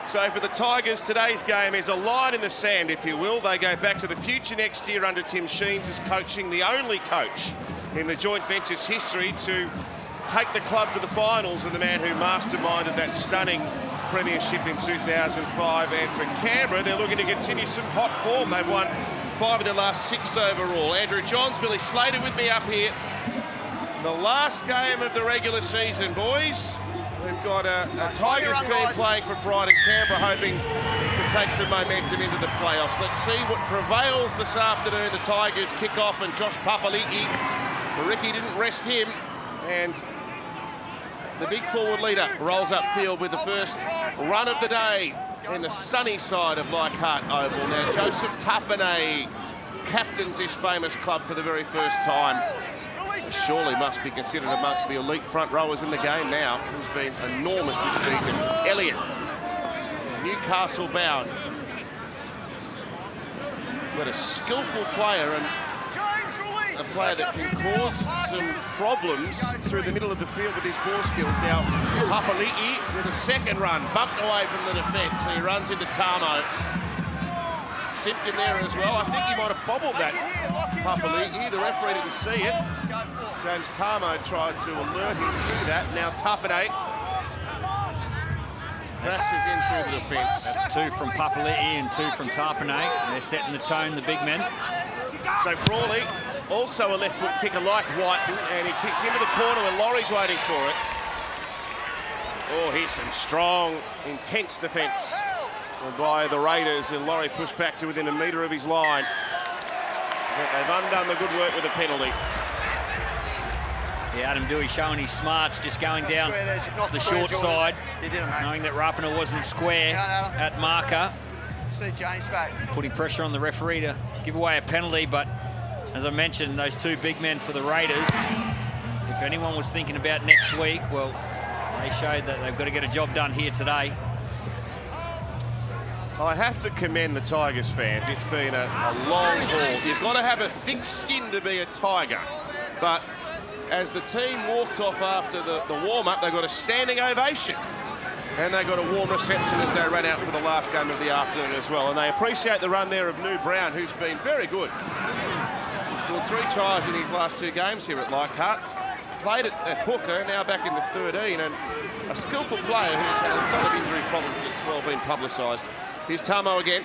So for the Tigers, today's game is a line in the sand, if you will. They go back to the future next year under Tim Sheens as coaching, the only coach in the joint venture's history to take the club to the finals, and the man who masterminded that stunning premiership in 2005. And for Canberra, they're looking to continue some hot form. They've won 5 of their last 6 overall. Andrew Johns, Billy Slater with me up here. The last game of the regular season, boys. We've got a Tigers team playing for pride in Canberra, hoping to take some momentum into the playoffs. Let's see what prevails this afternoon. The Tigers kick off, and Josh Papali'i, Ricky didn't rest him, and the big forward leader rolls upfield with the first run of the day in the sunny side of Leichhardt Oval. Now, Joseph Tapine captains this famous club for the very first time. Surely must be considered amongst the elite front rowers in the game now. He's been enormous this season. Elliott, Newcastle bound. But a skillful player, and a player that can cause some problems through the middle of the field with his ball skills. Now, Papali'i with a second run, bumped away from the defence, so he runs into Tamo. Simpkin there as well. I think he might have bobbled that, Papali'i. The referee didn't see it. James Tamo tried to alert him to that. Now Tapine crashes into the defence. That's 2 from Papali'i and 2 from Tapine. They're setting the tone, the big men. So Frawley, also a left foot kicker like Whiten, and he kicks into the corner when Laurie's waiting for it. Oh, here's some strong, intense defence by the Raiders, and Laurie pushed back to within a metre of his line. But they've undone the good work with a penalty. Yeah, Adam Dewey showing his smarts, just going down the short side, knowing that Rapana wasn't square at marker. See James back. Putting pressure on the referee to give away a penalty, but as I mentioned, those 2 big men for the Raiders, if anyone was thinking about next week, well, they showed that they've got to get a job done here today. I have to commend the Tigers fans. It's been a long haul. You've got to have a thick skin to be a Tiger. But as the team walked off after the warm-up, they got a standing ovation. And they got a warm reception as they ran out for the last game of the afternoon as well. And they appreciate the run there of New Brown, who's been very good. He scored 3 tries in his last 2 games here at Leichhardt. Played at hooker, now back in the 13, and a skillful player who's had a lot of injury problems that's well been publicised. Here's Tamo again.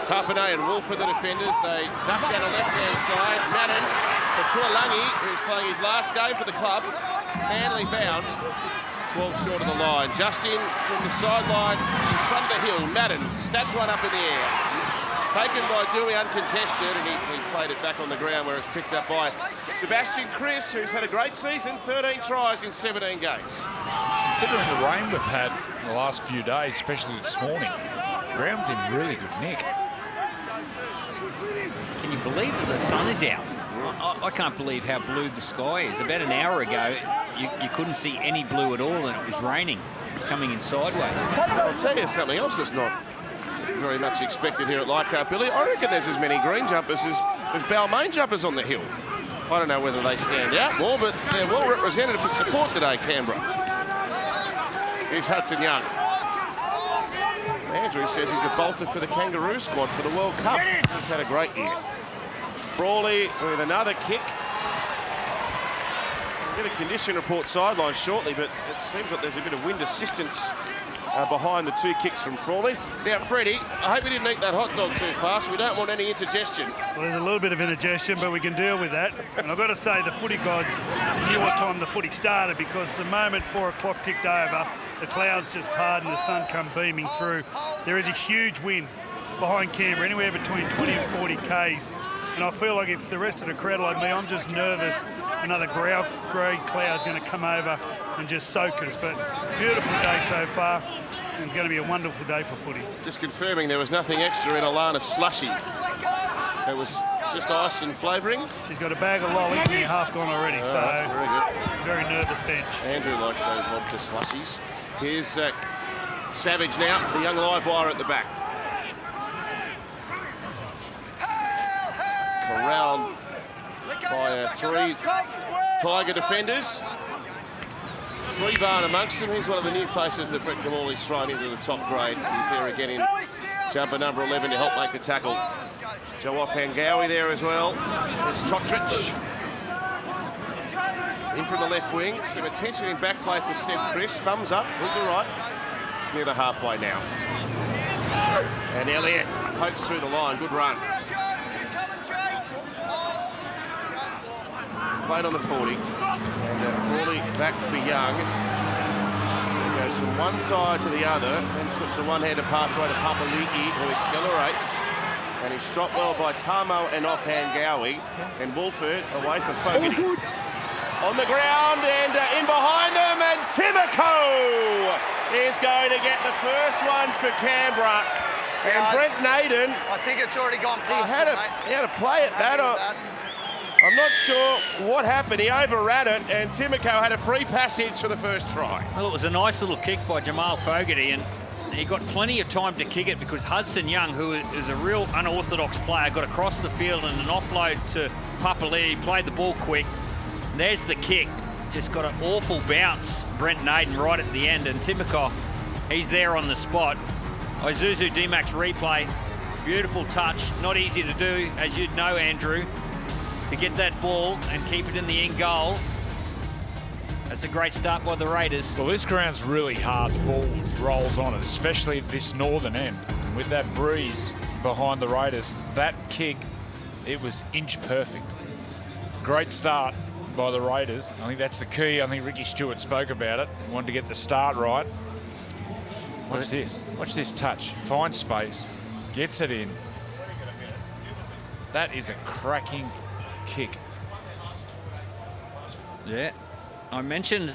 Tapine and Wolf for the defenders. They duck down the left-hand side. Madden for Tuolangi, who's playing his last game for the club. Manly bound. 12 short of the line. Just in from the sideline in front of the hill. Madden stabs one up in the air. Taken by Dewey uncontested, and he played it back on the ground where it's picked up by Sebastian Chris, who's had a great season, 13 tries in 17 games. Considering the rain we've had in the last few days, especially this morning, ground's in really good nick. Can you believe that the sun is out? I can't believe how blue the sky is. About an hour ago, you couldn't see any blue at all, and it was raining. It was coming in sideways. I'll tell you something else that's not very much expected here at Leichhardt, Billy. I reckon there's as many green jumpers as Balmain jumpers on the hill. I don't know whether they stand out more, but they're well represented for support today, Canberra. Here's Hudson Young. Andrew says he's a bolter for the Kangaroo squad for the World Cup. He's had a great year. Frawley with another kick. We'll get a condition report sideline shortly, but it seems like there's a bit of wind assistance behind the 2 kicks from Frawley. Now, Freddie, I hope you didn't eat that hot dog too fast. We don't want any indigestion. Well, there's a little bit of indigestion, but we can deal with that. And I've got to say, the footy gods knew what time the footy started, because the moment 4 o'clock ticked over, the clouds just parted and the sun come beaming through. There is a huge wind behind Canberra, anywhere between 20 and 40 Ks. And I feel like if the rest of the crowd like me, I'm just nervous another grey cloud's going to come over and just soak us. But beautiful day so far. And it's going to be a wonderful day for footy. Just confirming there was nothing extra in Alana's slushy. It was just ice and flavouring. She's got a bag of lollies and half gone already, so very good. Very nervous bench. Andrew likes those vodka slushies. Here's Savage now, the young live wire at the back. Corralled by 3 Tiger defenders. Freebarn amongst them. He's one of the new faces that Brett Kamali's thrown into the top grade. He's there again in jumper number 11 to help make the tackle. Joe Offhangawi there as well. There's Totrich. In from the left wing. Some attention in back play for Seb Chris. Thumbs up. He's all right. Near the halfway now. And Elliott pokes through the line. Good run. Played on the 40. And Frawley back for Young. He goes from one side to the other, then slips a one-handed pass away to Papali'i, who accelerates. And he's stopped well by Tamo and Offhangawi. And Wolford away from Fogarty. On the ground and in behind them, and Timoko is going to get the first one for Canberra. And Brent Naden, I think it's already gone past he had a play at that. I'm not sure what happened. He overran it, and Timoko had a free passage for the first try. Well, it was a nice little kick by Jamal Fogarty, and he got plenty of time to kick it because Hudson Young, who is a real unorthodox player, got across the field and an offload to Papali'i, played the ball quick. There's the kick. Just got an awful bounce, Brent Naden, right at the end. And Timoko, he's there on the spot. Isuzu D-Max replay. Beautiful touch. Not easy to do, as you'd know, Andrew, to get that ball and keep it in the end goal. That's a great start by the Raiders. Well, this ground's really hard. The ball rolls on it, especially at this northern end. And with that breeze behind the Raiders, that kick, it was inch perfect. Great start by the Raiders. I think that's the key. I think Ricky Stewart spoke about it. He wanted to get the start right. Watch this. Watch this touch. Finds space. Gets it in. That is a cracking kick. Yeah. I mentioned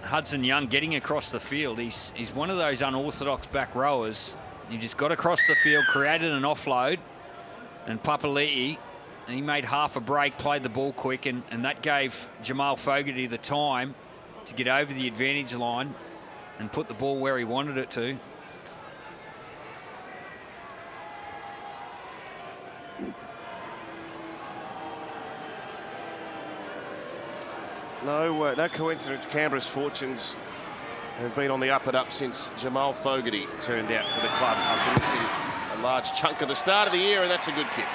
Hudson Young getting across the field. He's one of those unorthodox back rowers. He just got across the field, created an offload, and Papali'i, he made half a break, played the ball quick, and that gave Jamal Fogarty the time to get over the advantage line and put the ball where he wanted it to. No coincidence. Canberra's fortunes have been on the up and up since Jamal Fogarty turned out for the club after missing a large chunk of the start of the year, and that's a good kick.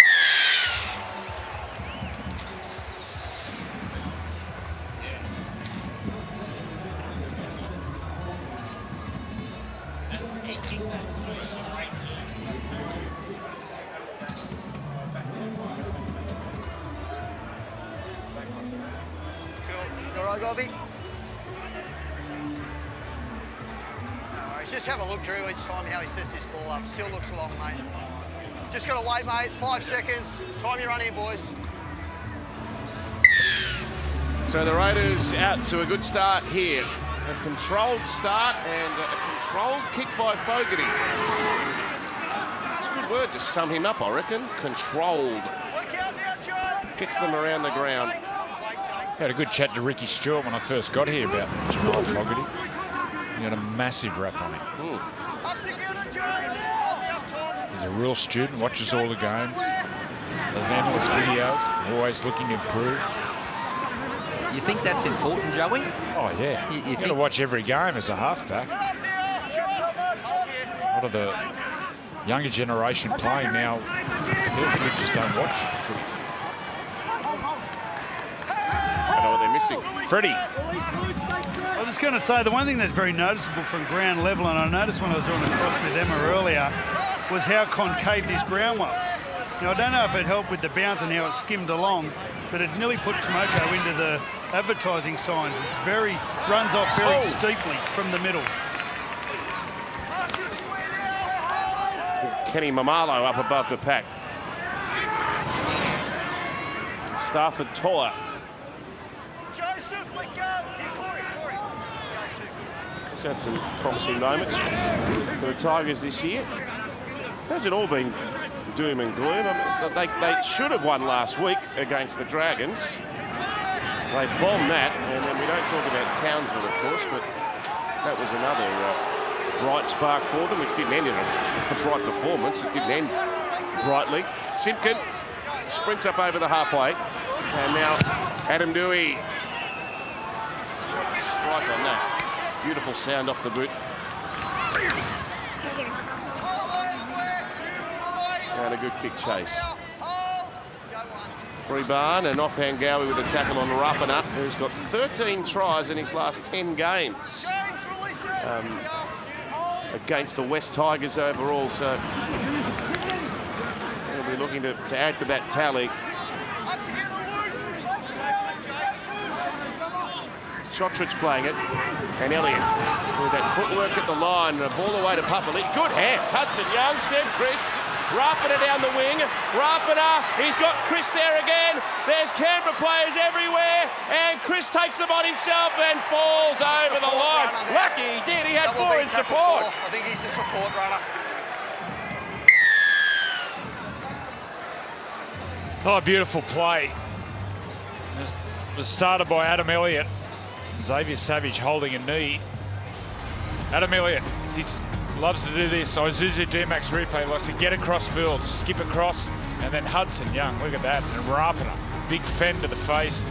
Just have a look, Drew, each time how he sets this ball up. Still looks long, mate. Just got to wait, mate. 5 seconds. Time you run in, boys. So the Raiders out to a good start here. A controlled start and a controlled kick by Fogarty. It's a good word to sum him up, I reckon. Controlled. Gets them around the ground. Had a good chat to Ricky Stewart when I first got here about Jamal Fogarty. He had a massive rap on him. He's a real student, watches all the games, does analyst videos, always looking to improve. You think that's important, Joey? Oh, yeah. You got to watch every game as a halfback. A lot of the younger generation playing now, they just don't watch footy. I know what they're missing. Freddie. I was just going to say, the one thing that's very noticeable from ground level, and I noticed when I was on the cross with Emma earlier, was how concave this ground was. Now, I don't know if it helped with the bounce and how it skimmed along, but it nearly put Timoko into the advertising signs. It runs off very steeply from the middle. Kenny Mamalo up above the pack. Stafford Toa. He's had some promising moments for the Tigers this year. Hasn't all been doom and gloom. I mean, they should have won last week against the Dragons. They bombed that, and then we don't talk about Townsville, of course, but that was another bright spark for them, which didn't end in a bright performance. It didn't end brightly. Simpkin sprints up over the halfway, and now Adam Dewey. Strike on that. Harrier. Beautiful sound off the boot. And a good kick chase. Free Barn and offhand Gowie with a tackle on Rapana, who's got 13 tries in his last 10 games against the West Tigers overall. So he'll be looking to add to that tally. Shotridge playing it, and Elliott with that footwork at the line, and a ball away to Papali. Good hands, Hudson Young, said Chris. Rapana down the wing. Rapana, he's got Chris there again. There's Canberra players everywhere, and Chris takes them on himself and falls over the line. Lucky he did, he had 4 in support. I think he's the support runner. Oh, beautiful play. It was started by Adam Elliott. Xavier Savage holding a knee. Adam Elliott, he loves to do this. Isuzu D-Max replay likes to get across field, skip across, and then Hudson Young, look at that, and Rapana, big fend to the face.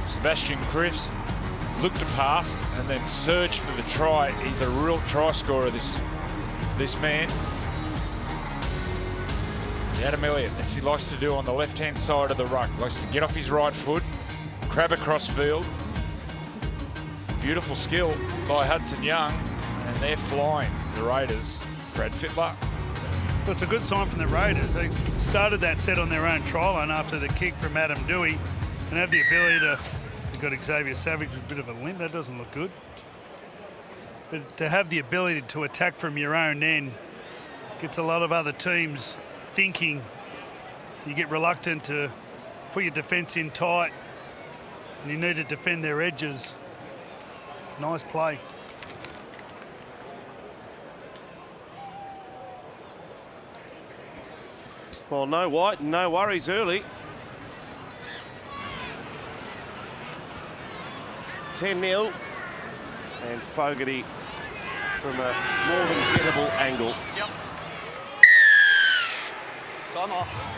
Sebastian Cripps looked to pass and then surged for the try. He's a real try scorer, this man. Adam Elliott, as he likes to do on the left-hand side of the ruck, likes to get off his right foot, crab across field. Beautiful skill by Hudson Young, and they're flying, the Raiders. Brad Fittler. Well, it's a good sign from the Raiders. They started that set on their own try line after the kick from Adam Dewey and have the ability to... They've got Xavier Savage with a bit of a limp. That doesn't look good. But to have the ability to attack from your own end gets a lot of other teams thinking. You get reluctant to put your defence in tight, and you need to defend their edges. Nice play. Well, no White, no worries early. 10-0. And Fogarty from a more than gettable angle. Yep. Time off.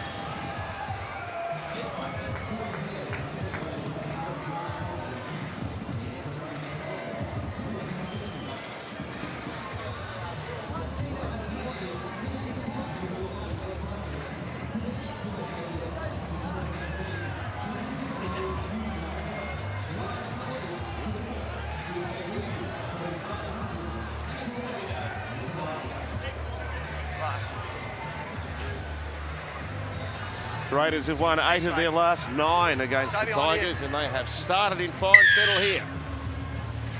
The Raiders have won 8 of their last 9 against the Tigers, and they have started in fine fettle here.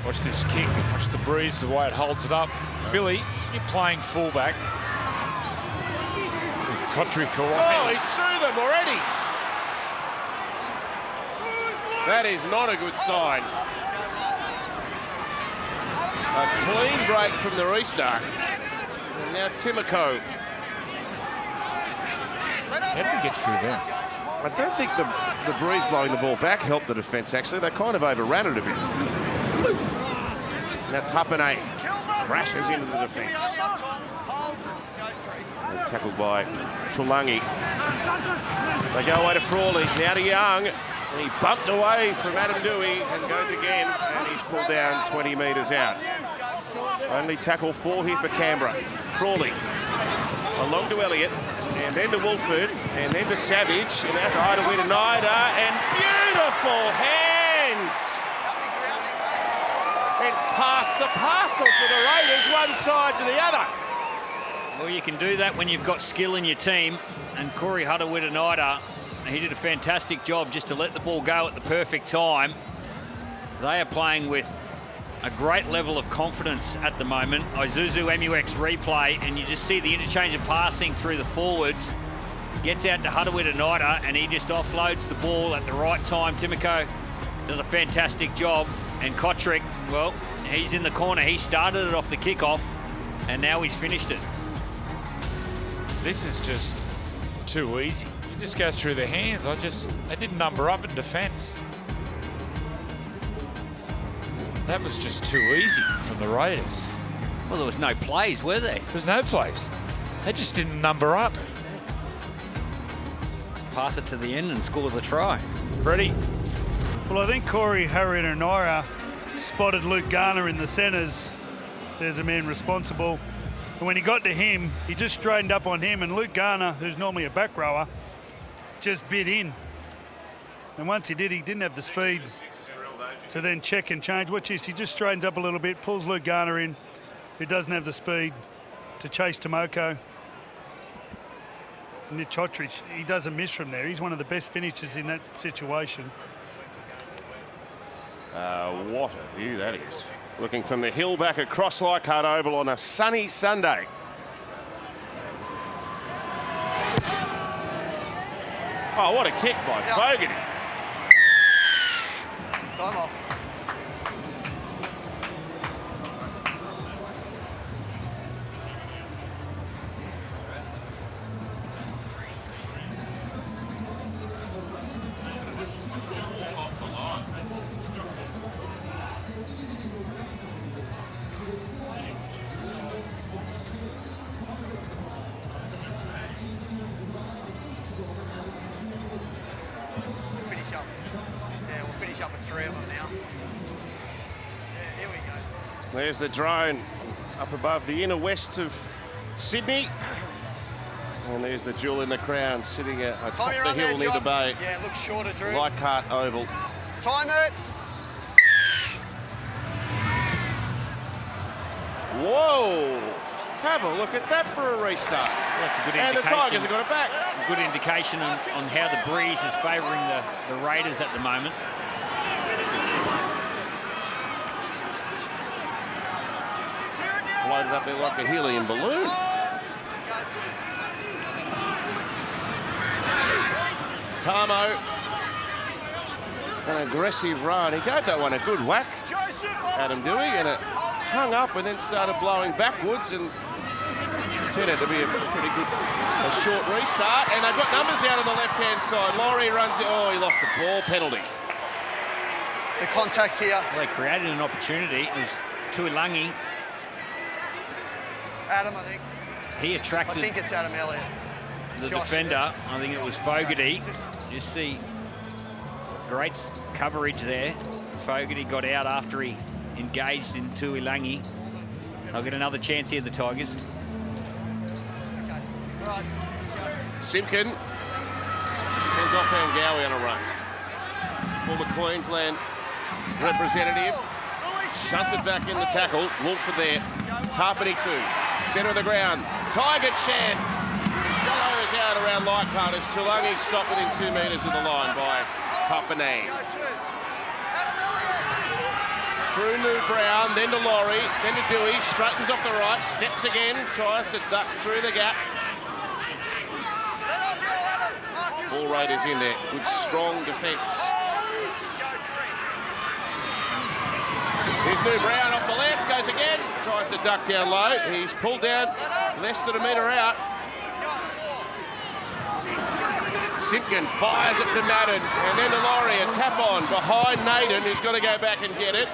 Watch this kick, watch the breeze, the way it holds it up. Billy, you're playing fullback. Kotrick away. Oh, he's through them already. That is not a good sign. A clean break from the restart. And now Timoko. How did we get through there? I don't think the breeze blowing the ball back helped the defence, actually. They kind of overran it a bit. Now Tapane crashes into the defence. Tackled by Tulangi. They go away to Frawley. Now to Young. He bumped away from Adam Dewey and goes again, and he's pulled down 20 metres out. Only tackle 4 here for Canberra. Frawley along to Elliott, and then to Wolford, and then to Savage, and out to Hideaway to and beautiful hands! It's past the parcel for the Raiders, one side to the other. Well, you can do that when you've got skill in your team, and Corey Hutter-Wittenider, he did a fantastic job just to let the ball go at the perfect time. They are playing with a great level of confidence at the moment. Isuzu MUX replay, and you just see the interchange of passing through the forwards. Gets out to Hutter-Wittenider, and he just offloads the ball at the right time. Timoko does a fantastic job, and Kotrick, well, he's in the corner. He started it off the kickoff, and now he's finished it. This is just too easy. It just goes through their hands. They didn't number up in defence. That was just too easy from the Raiders. Well, there was no plays, were there? There's no plays. They just didn't number up. Pass it to the end and score the try. Freddie. Well, I think Corey Hutter-Wittenider spotted Luke Garner in the centres. There's a man responsible. And when he got to him, he just straightened up on him, and Luke Garner, who's normally a back rower, just bit in. And once he did, he didn't have the speed to then check and change. Watch this, he just straightens up a little bit, pulls Luke Garner in, who doesn't have the speed to chase Tomoko. Nick Chotrich, he doesn't miss from there. He's one of the best finishers in that situation. What a view that is. Looking from the hill back across Leichhardt Oval on a sunny Sunday. Oh, what a kick by Fogarty. Time off. There's the drone up above the inner west of Sydney. And there's the jewel in the crown sitting atop the hill near the bay. Yeah, it looks shorter, Drew. Leichhardt Oval. Time it. Whoa! Have a look at that for a restart. That's a good and indication. the Tigers have got it back. Good indication on how the breeze is favouring the Raiders at the moment. Floated up there like a helium balloon. Tamo, an aggressive run. He gave that one a good whack, Adam Dewey, and it hung up and then started blowing backwards and turned out to be a pretty good short restart. And they've got numbers out on the left-hand side. Laurie runs it. Oh, he lost the ball penalty. The contact here. Well, they created an opportunity. It was Tuilangi. Adam, I think. He attracted. I think it's Adam Elliott. The Josh defender. I think it was Fogarty. You see great coverage there. Fogarty got out after he engaged in Tuilangi. They'll get another chance here, the Tigers. Okay. Right. Let's go. Simpkin sends off Angawi on a run. Former Queensland representative. Shunted back in the tackle. Wolford there. Tarpany too. Centre of the ground. Tiger chant. Goes out around Leichhardt as Tuilangi stopped within 2 metres of the line by Tarpany. Through New Brown, then to Laurie, then to Dewey. Straightens off the right. Steps again. Tries to duck through the gap. 4 Raiders in there. Good strong defence. Here's New Brown off the left, goes again, tries to duck down low. He's pulled down less than a metre out. Simpkin fires it to Madden, and then to Laurie, a tap on behind Naden, who's got to go back and get it.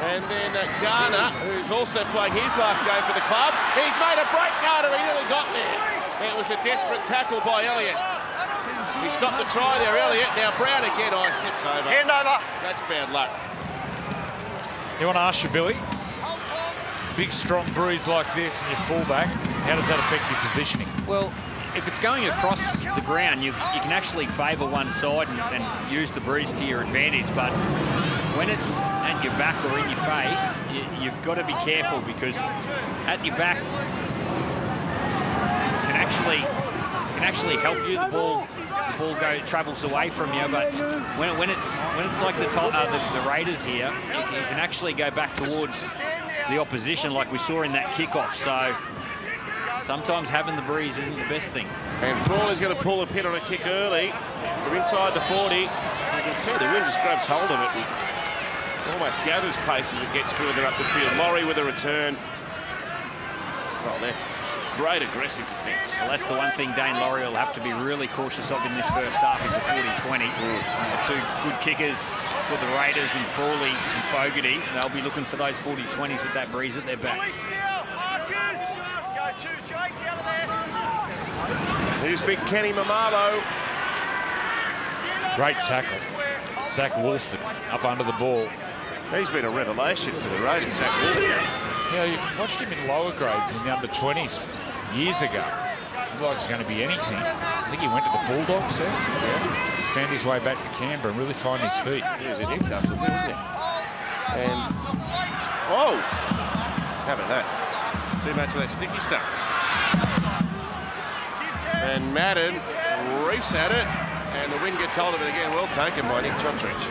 And then Garner, who's also playing his last game for the club. He's made a break, Garner, he nearly got there. It was a desperate tackle by Elliott. He stopped the try there, Elliott. Now Brown again, slips over. Hand over. That's bad luck. You want to ask you, Billy, big strong breeze like this and your fullback, how does that affect your positioning? Well, if it's going across the ground, you can actually favour one side and use the breeze to your advantage. But when it's at your back or in your face, you've got to be careful, because at your back can actually help you. The ball travels away from you, but when it's like the Raiders here, you can actually go back towards the opposition, like we saw in that kickoff. So sometimes having the breeze isn't the best thing. And Frawley's going to pull a pin on a kick early from inside the 40. You can see the wind just grabs hold of it and almost gathers pace as it gets further up the field. Laurie with a return. Oh, that's great aggressive defence. Well, that's the one thing Dane Laurie will have to be really cautious of in this first half, is the 40-20. The two good kickers for the Raiders in Frawley and Fogarty. They'll be looking for those 40-20s with that breeze at their back. Here's big Kenny Mamalo. Great tackle. Zach Wolford up under the ball. He's been a revelation for the Raiders, Zach Wolford. Yeah, you watched him in lower grades in the under-20s years ago. He like he's going to be anything. I think he went to the Bulldogs there. Yeah. He's found his way back to Canberra and really found his feet. He was in Newcastle too, wasn't he? And, oh, how about that? Too much of that sticky stuff. And Madden reefs at it, and the wind gets hold of it again. Well taken by Nick Chotrich.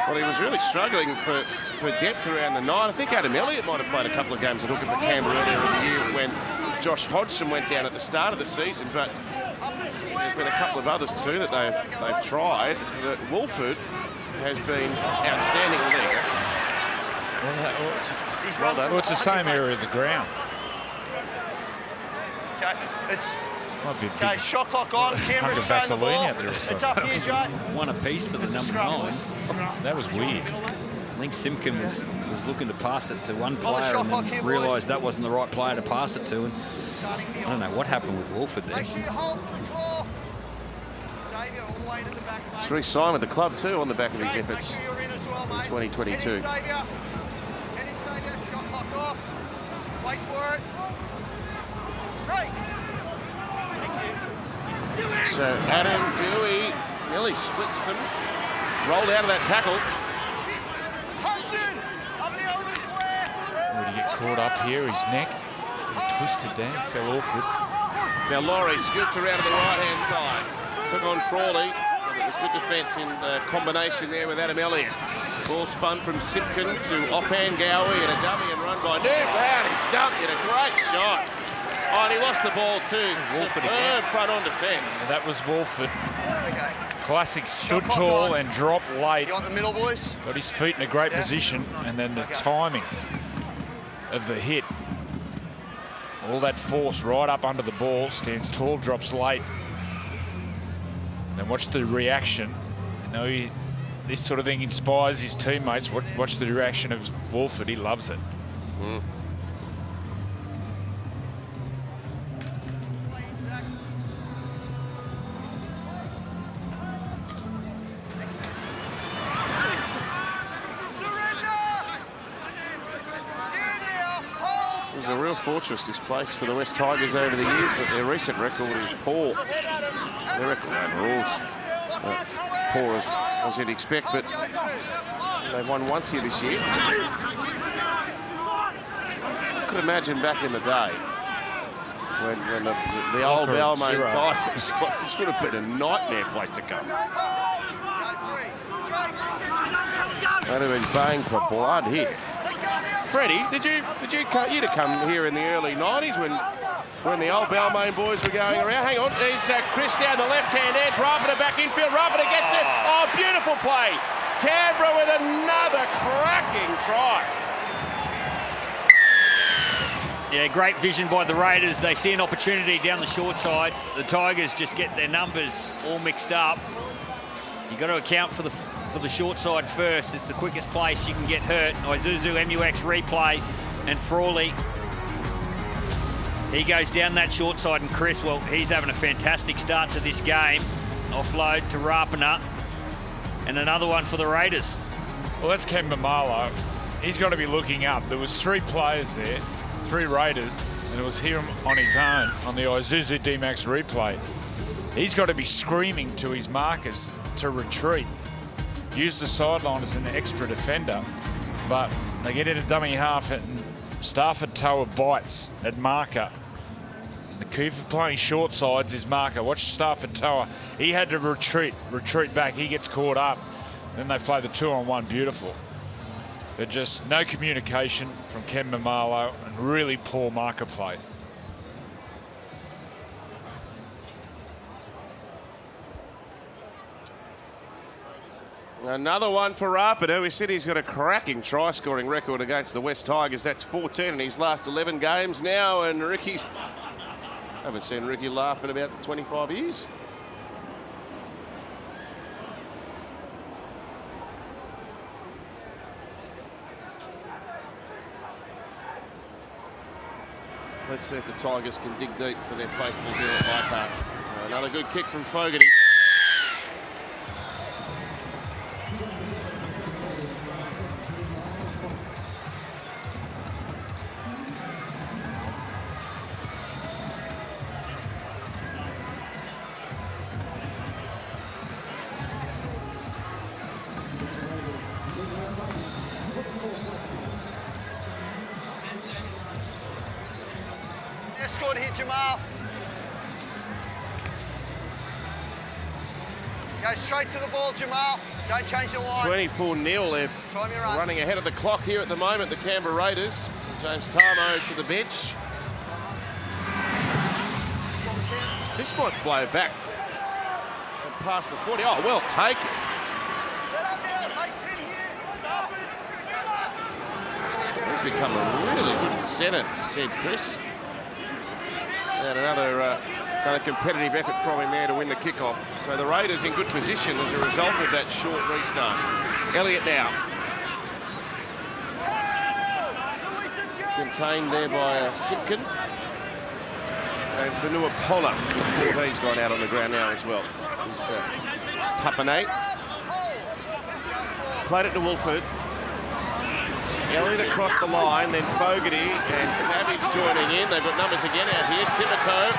Well, he was really struggling for depth around the 9. I think Adam Elliott might have played a couple of games at hooker for Canberra earlier in the year when Josh Hodgson went down at the start of the season, but there's been a couple of others too that they've tried. But Wolford has been outstanding in the league. Well done. Well, it's the same area of the ground. Okay, it's Might be a okay. big Shot clock on. Canberra's hunk of throwing the Vaseline ball. out there or It's something. up here, Jay. One apiece for the It's a number scrum, 9. boys. That was weird. I think Simpkin was looking to pass it to one the player shot and clock here, then boys. realised that wasn't the right player to pass it to. And I don't know what happened with Wolford there. Make sure you hold the ball. Xavier all the way to the back, mate. He's re-signed with the club too on the back of his efforts Make sure you're in as well, mate. in 2022. Head in, Xavier. Head in, Xavier. Shot clock off. Wait for it. Great. So Adam Dewey nearly splits them. Rolled out of that tackle. Hudson. Up the over square. Would he get caught up here? His neck twisted down, fell awkward. Now Laurie scoots around to the right-hand side. Took on Frawley. And it was good defence in the combination there with Adam Elliott. Ball spun from Simpkin to offhand Gowie and a dummy and run by New Brown. He's dumped it. A great shot. Oh, and he lost the ball too. Wolford Superb front on defence. And that was Wolford. Okay. Classic stood Shot clock tall on. and dropped late. You want the middle, boys? Got his feet in a great Yeah. position, and then the timing of the hit. All that force right up under the ball, stands tall, drops late. And watch the reaction. You know, this sort of thing inspires his teammates. Watch the reaction of Wolford. He loves it. It was a real fortress, this place, for the West Tigers over the years, but their recent record is poor. Their record overall is poor as you'd expect, but they've won once here this year. I could imagine back in the day when the old Balmain Tigers, this would have been a nightmare place to come. They'd have been baying for blood here. Freddie, you'd have come here in the early 90s when the old Balmain boys were going around. Hang on, there's Chris down the left-hand edge, Rapida back infield, Rapida gets it. Oh, beautiful play. Canberra with another cracking try. Yeah, great vision by the Raiders. They see an opportunity down the short side. The Tigers just get their numbers all mixed up. You've got to account for the short side first. It's the quickest place you can get hurt. Isuzu, MUX replay, and Frawley. He goes down that short side, and Chris, well, he's having a fantastic start to this game. Offload to Rapina, and another one for the Raiders. Well, that's Ken Mamalo. He's got to be looking up. There was 3 players there, 3 Raiders, and it was him on his own on the Isuzu D-Max replay. He's got to be screaming to his markers to retreat. Use the sideline as an extra defender, but they get in a dummy half and Stafford Tower bites at marker. The key for playing short sides is marker. Watch Stafford Tower. He had to retreat back. He gets caught up. Then they play the 2-on-1 beautiful. But just no communication from Ken Mamalo and really poor marker play. Another one for Rapida. We said he's got a cracking try-scoring record against the West Tigers. That's 14 in his last 11 games now, and I haven't seen Ricky laugh in about 25 years. Let's see if the Tigers can dig deep for their faithful here at Leichhardt. Another good kick from Fogarty. good here, Jamal. Go straight to the ball, Jamal. Don't change the line. 24-0. They're Time you run. running ahead of the clock here at the moment, the Canberra Raiders. James Tarmo to the bench. This might blow back and past the 40. Oh, well taken. He's become really good at the centre, said Chris. And another competitive effort from him there to win the kickoff. So the Raiders in good position as a result of that short restart. Elliott now. Contained there by Simpkin. And Vanua Poller, 14's gone out on the ground now as well. He's Tupanate. Played it to Wolford. Elliott across the line, then Fogarty and Savage joining in. They've got numbers again out here. Timoko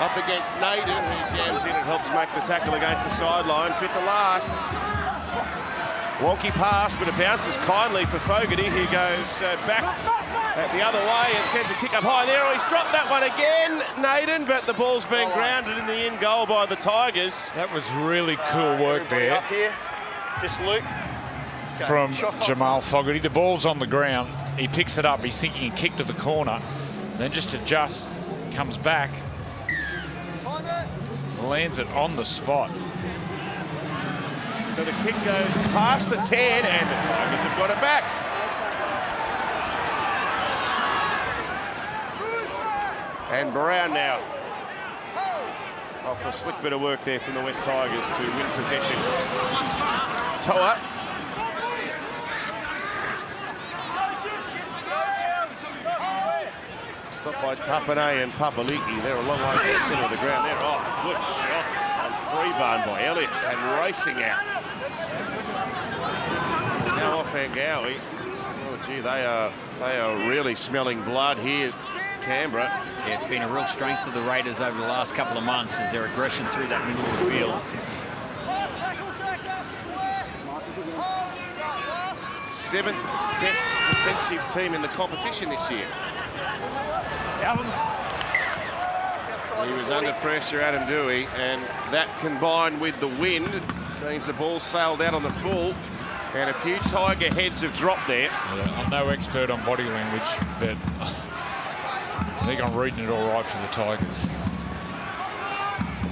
up against Naden, who jams in and helps make the tackle against the sideline. Fit the last. Wonky pass, but it bounces kindly for Fogarty. He goes back the other way and sends a kick up high there. Oh, he's dropped that one again, Naden, but the ball's been grounded in the in goal by the Tigers. That was really cool work there. Up here. Just Luke. From Jamal Fogarty. The ball's on the ground. He picks it up. He's thinking a kick to the corner. Then just adjusts, comes back, lands it on the spot. So the kick goes past the 10 and the Tigers have got it back. And Brown now. Off a slick bit of work there from the West Tigers to win possession. Toa. Stopped by Tapane and Papali'i. They're a long way to the centre of the ground there. Oh, good shot on free bone by Elliott and racing out. Now off Angawi. Oh, gee, they are really smelling blood here, Canberra. Yeah, it's been a real strength of the Raiders over the last couple of months as their aggression through that middle of the field. Seventh best defensive team in the competition this year. He was under pressure, Adam Dewey, and that combined with the wind means the ball sailed out on the full, and a few Tiger heads have dropped there. Yeah, I'm no expert on body language, but I think I'm reading it all right for the Tigers.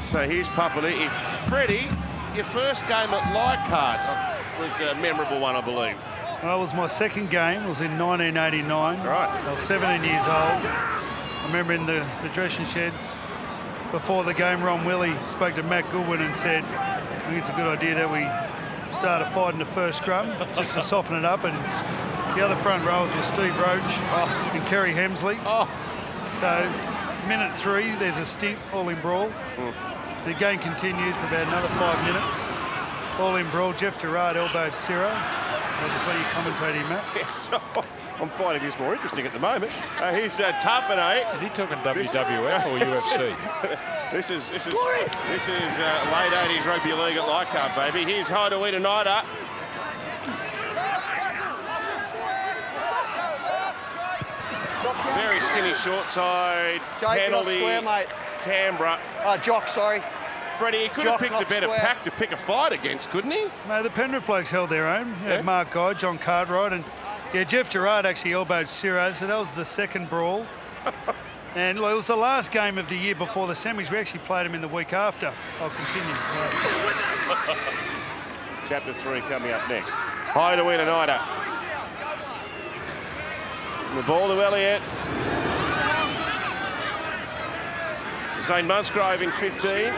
So here's Papali'i. Freddie, your first game at Leichhardt was a memorable one, I believe. Well, it was my second game. It was in 1989. Right. I was 17 years old. I remember in the dressing sheds before the game, Ron Willie spoke to Matt Goodwin and said, I think it's a good idea that we start a fight in the first scrum just to soften it up. And the other front rows were Steve Roach and Kerry Hemsley. So minute 3, there's a stint, all in brawl. The game continued for about another 5 minutes. All in brawl. Jeff Gerard elbowed Ciro. I'll just let you commentate him, Matt. Yes, I'm finding this more interesting at the moment. Here's Tapane. Is he talking WWF or UFC? This is late 80s rugby league at Leichhardt, baby. Here's Haidawita Naida. Very skinny short side penalty. Square, mate. Canberra. Jock, sorry. Freddie, he could have picked a better pack to pick a fight against, couldn't he? No, the Penrith blokes held their own. You had Mark Guy, John Cartwright, and Jeff Gerard actually elbowed Ciro, so that was the second brawl. And it was the last game of the year before the semis. We actually played them in the week after. I'll continue. Chapter 3 coming up next. Haidawita Naida. The ball to Elliott. Zane Musgrove in 15.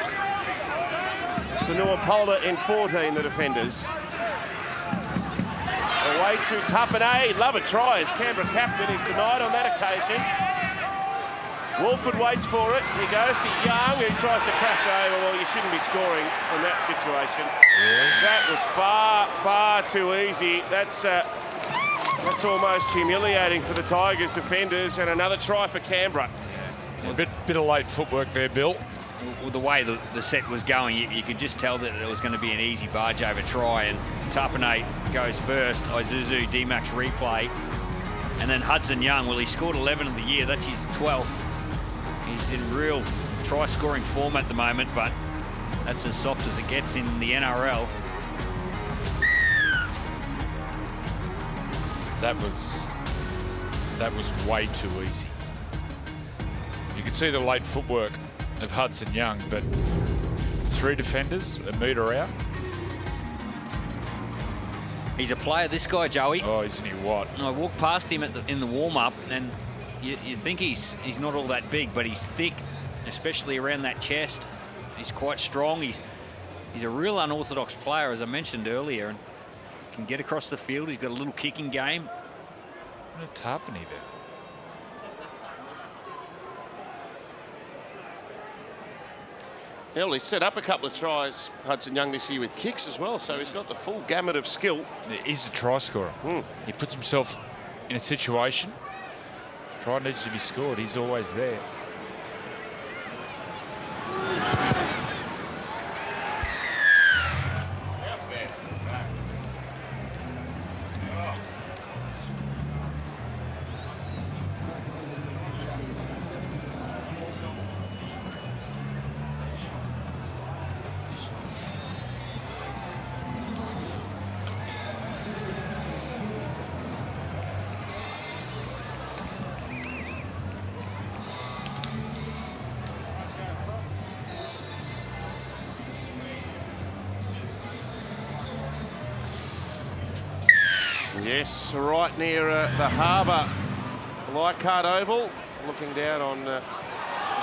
Vanua Poller in 14, the defenders. Away to Tapane. Love a try as Canberra captain is denied on that occasion. Wolford waits for it. He goes to Young, who tries to crash over. Well, you shouldn't be scoring from that situation. That was far too easy. That's almost humiliating for the Tigers defenders, and another try for Canberra. A bit of late footwork there, Bill. Well, the way the set was going, you could just tell that there was going to be an easy barge over try, and Tapane goes first. Isuzu D-Max replay, and then Hudson Young. Well, he scored 11 of the year. That's his 12th He's in real try-scoring form at the moment, but that's as soft as it gets in the NRL. That was way too easy. You can see the late footwork of Hudson Young, but 3 defenders, a metre out. He's a player, this guy, Joey. Oh, isn't he what? I walked past him in the warm-up, and you think he's not all that big, but he's thick, especially around that chest. He's quite strong. He's a real unorthodox player, as I mentioned earlier, and can get across the field. He's got a little kicking game. What a Tarpany there. Well, he's set up a couple of tries, Hudson Young, this year with kicks as well, so he's got the full gamut of skill. He's a try scorer. He puts himself in a situation. The try needs to be scored. He's always there. Yes, right near the harbour, Leichhardt Oval, looking down on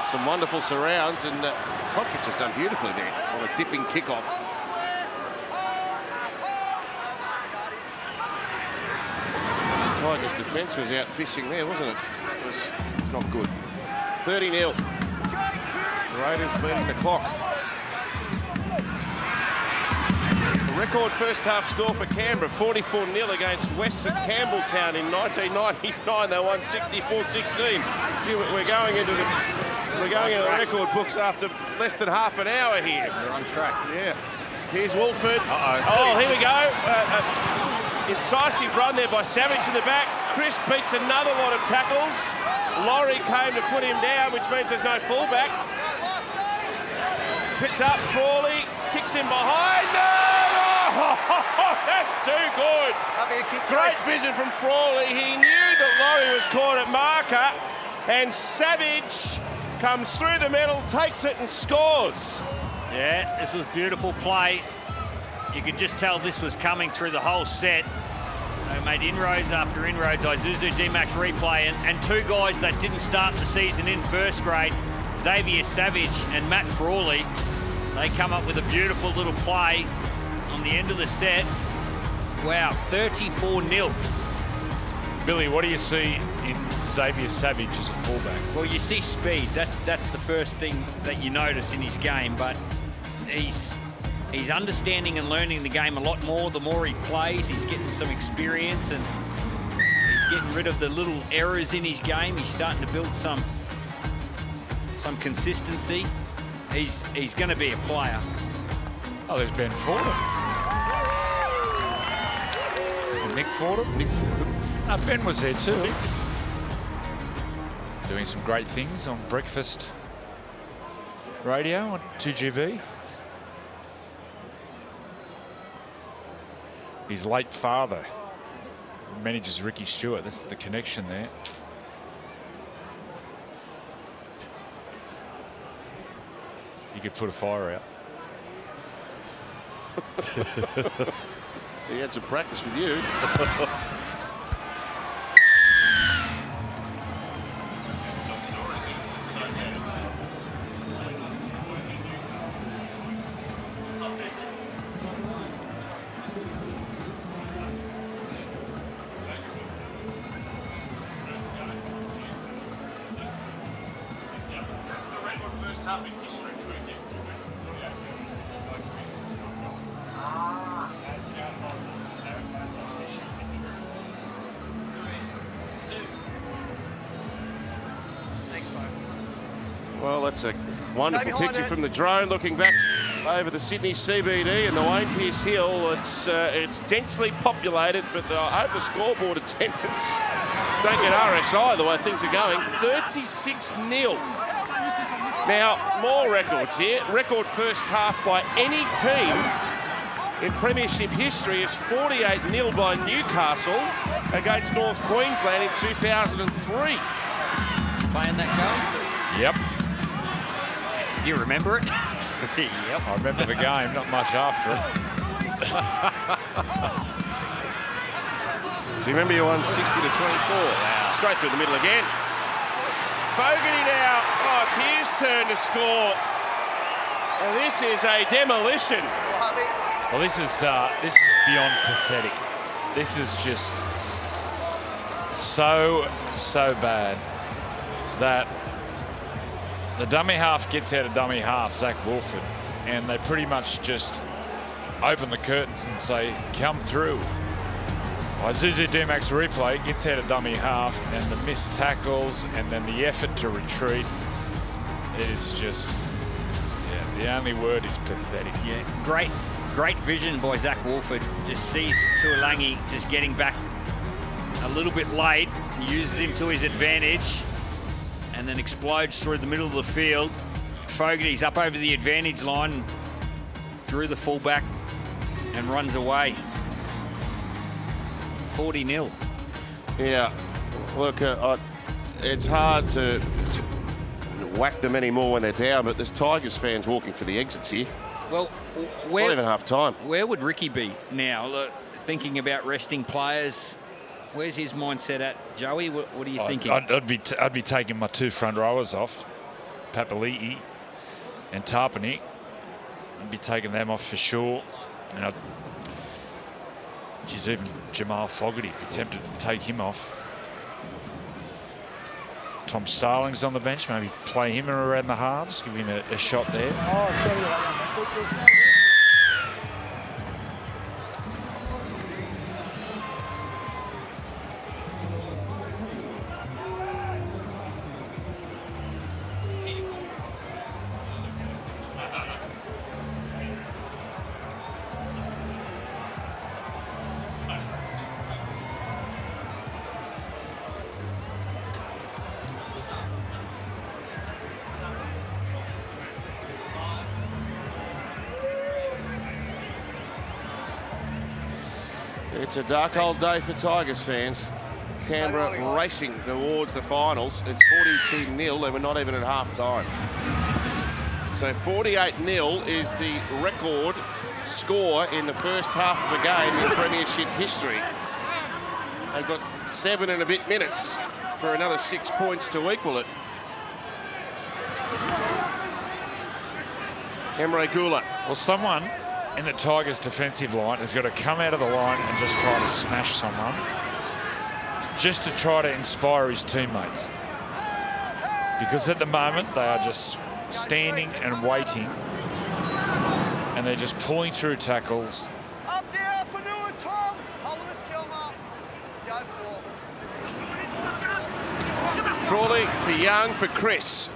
some wonderful surrounds, and Kotrick's just done beautifully there on a dipping kickoff. Tigers' defence was out fishing there, wasn't it? It was not good. 30-0. Raiders beating the clock. Record first half score for Canberra, 44-0 against Western Campbelltown in 1999. They won 64-16. We're going into the record books after less than half an hour here. We're on track. Yeah. Here's Wolford. Oh, here we go. Incisive run there by Savage in the back. Chris beats another lot of tackles. Laurie came to put him down, which means there's no fullback. Picked up Frawley, kicks him behind. Oh, that's too good. Great vision from Frawley. He knew that Laurie was caught at marker, and Savage comes through the middle, takes it and scores. Yeah, this was beautiful play. You could just tell this was coming through the whole set. They made inroads after inroads. Isuzu D-Max replay, and 2 guys that didn't start the season in first grade, Xavier Savage and Matt Frawley. They come up with a beautiful little play on the end of the set. Wow, 34-0. Billy, what do you see in Xavier Savage as a fullback? Well, you see speed. That's the first thing that you notice in his game, but he's understanding and learning the game a lot more. The more he plays, he's getting some experience, and he's getting rid of the little errors in his game. He's starting to build some consistency. He's going to be a player. Oh, there's Ben Fordham. And Nick Fordham. Ben was there too. Doing some great things on breakfast radio on 2GB. His late father manages Ricky Stewart. That's the connection there. You could put a fire out. He had some practice with you. Well, that's a wonderful picture from the drone looking back over the Sydney CBD and the Wayne Pearce Hill. It's densely populated, but over scoreboard attendance don't get RSI the way things are going. 36-0. Now, more records here. Record first half by any team in Premiership history is 48-0 by Newcastle against North Queensland in 2003. Playing that game? Yep. You remember it? Yep. I remember the game, not much after it. Do you remember you won 60 to 24? Wow. Straight through the middle again. Fogarty now. Oh, it's his turn to score. And this is a demolition. Well, this is beyond pathetic. This is just so bad that the dummy half gets out of dummy half, Zach Wolford, and they pretty much just open the curtains and say, come through. Zuzu Dumax replay gets out of dummy half, and the missed tackles and then the effort to retreat is just, yeah, the only word is pathetic. Yeah, great vision by Zach Wolford. Just sees Tuolangi just getting back a little bit late, uses him to his advantage, and then explodes through the middle of the field. Fogarty's up over the advantage line, drew the fullback and runs away. 40-0. Yeah, look, it's hard to whack them anymore when they're down, but there's Tigers fans walking for the exits here. Well, Not even half time. Where would Ricky be now? Look, thinking about resting players. Where's his mindset at, Joey? What are you thinking? I'd be taking my two front rowers off, Papali'i and Tarpany. I'd be taking them off for sure. And even Jamal Fogarty, be tempted to take him off. Tom Starling's on the bench, maybe play him around the halves, give him a shot there. It's a dark old day for Tigers fans. Canberra racing towards the finals. It's 42-0. They were not even at half time. So 48-0 is the record score in the first half of the game in Premiership history. They've got 7 and a bit minutes for another 6 points to equal it. Emre Gula. Well, someone in the Tigers' defensive line has got to come out of the line and just try to smash someone, just to try to inspire his teammates. Because at the moment, they are just standing and waiting, and they're just pulling through tackles. Up there for New Tom. Hold this Kilmer. Go for. Frawley for Young for Chris.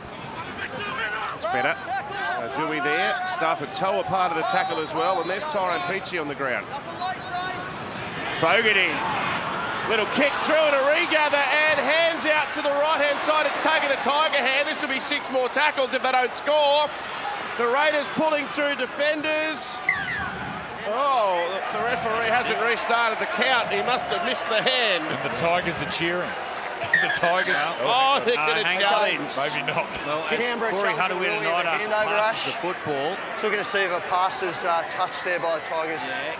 It's better. Dewey there. Stafford toe a part of the tackle as well, and there's Tyrone Peachey on the ground. Fogarty. Little kick through and a regather, and hands out to the right-hand side. It's taken a Tiger hand. This will be 6 more tackles if they don't score. The Raiders pulling through defenders. Oh, the referee hasn't restarted the count. He must have missed the hand. And the Tigers are cheering. The Tigers. Oh, they're going to challenge. Maybe not. Well, as Corey Hunter-Winonighter passes the football. So we're going to see if a pass is touched there by the Tigers. Yeah.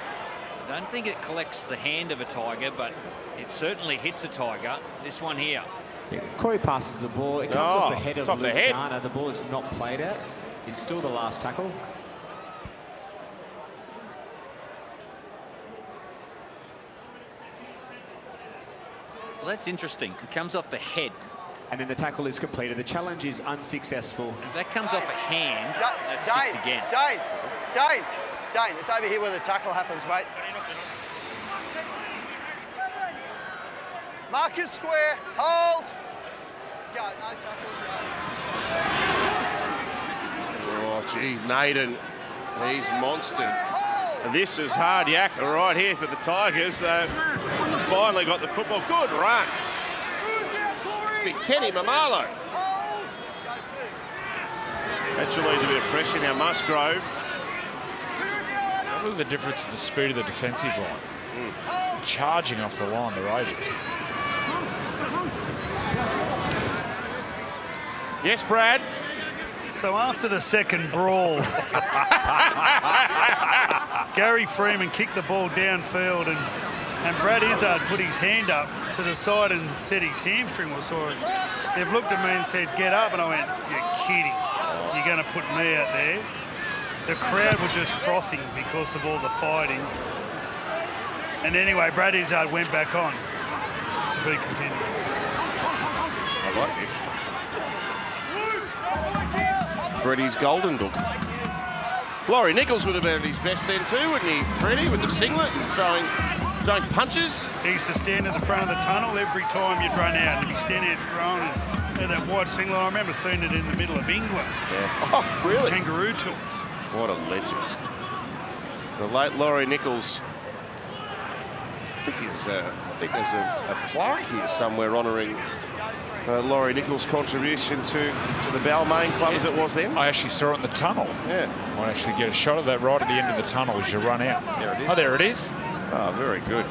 I don't think it collects the hand of a Tiger, but it certainly hits a Tiger. This one here. Yeah, Corey passes the ball. It comes off the head of Luke Garner. The ball is not played out. It's still the last tackle. Well, that's interesting. It comes off the head. And then the tackle is completed. The challenge is unsuccessful. If that comes off a hand, that's 6 again. Dane, it's over here where the tackle happens, mate. Marcus square, hold. Go, no tackles. Oh, gee, Naden, he's monstered. This is hard yak right here for the Tigers. Finally got the football. Good run. Big Kenny Mamalo. That relieves a bit of pressure. Now Musgrove. Look at the difference in the speed of the defensive line. Charging off the line, the Raiders. Yes, Brad. So after the second brawl, Gary Freeman kicked the ball downfield and Brad Izzard put his hand up to the side and said his hamstring was sore. They've looked at me and said, get up. And I went, you're kidding. You're going to put me out there. The crowd were just frothing because of all the fighting. And anyway, Brad Izzard went back on to be continued. I like this. Freddie's golden book. Laurie Nichols would have been at his best then too, wouldn't he, Freddie, with the singlet and throwing punches? He used to stand at the front of the tunnel every time you'd run out. And he'd be standing there throwing and that white singlet. I remember seeing it in the middle of England. Yeah. Oh, really? Kangaroo tours. What a legend. The late Laurie Nichols. I think there's a plaque here somewhere honouring Laurie Nichols' contribution to the Balmain club as it was then. I actually saw it in the tunnel. Yeah. Might actually get a shot of that right at the end of the tunnel as you run out. There it is. Oh, there it is. Oh, very good.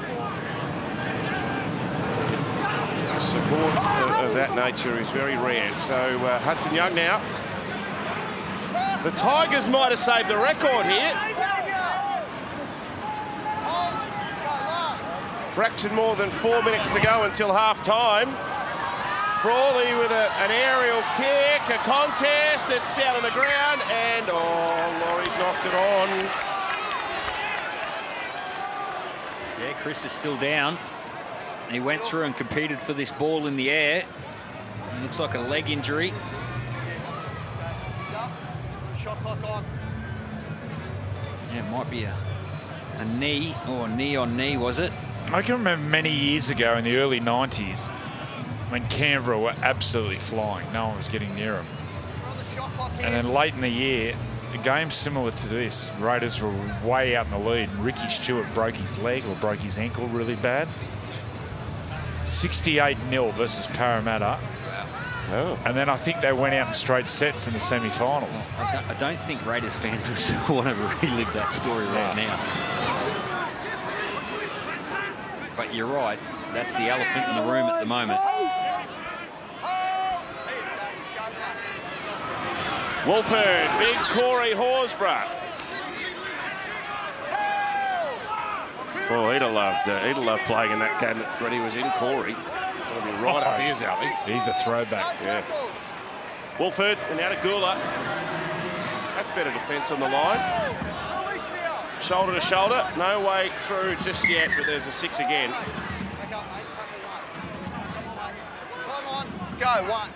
Support of that nature is very rare. So Hudson Young now. The Tigers might have saved the record here. Fraction more than 4 minutes to go until half-time. Frawley with an aerial kick, a contest, it's down on the ground, and Laurie's knocked it on. Yeah, Chris is still down. He went through and competed for this ball in the air. Looks like a leg injury. Shot clock on. Yeah, it might be a knee, or knee on knee, was it? I can remember many years ago in the early 90s when Canberra were absolutely flying. No one was getting near them. And then late in the year, a game similar to this, Raiders were way out in the lead and Ricky Stewart broke his leg or broke his ankle really bad. 68-0 versus Parramatta. Oh. And then I think they went out in straight sets in the semi-finals. I don't think Raiders fans want to relive that story right now. But you're right, that's the elephant in the room at the moment. Wolford, big Corey Horsburgh. Oh, he'd have loved playing in that game that Freddie was in, Corey. That'll be right up his alley. He's a throwback. Yeah. Wolford, and now to Gula. That's better defence on the line. Shoulder to shoulder, no way through just yet, but there's a 6 again. Time on, go, 1.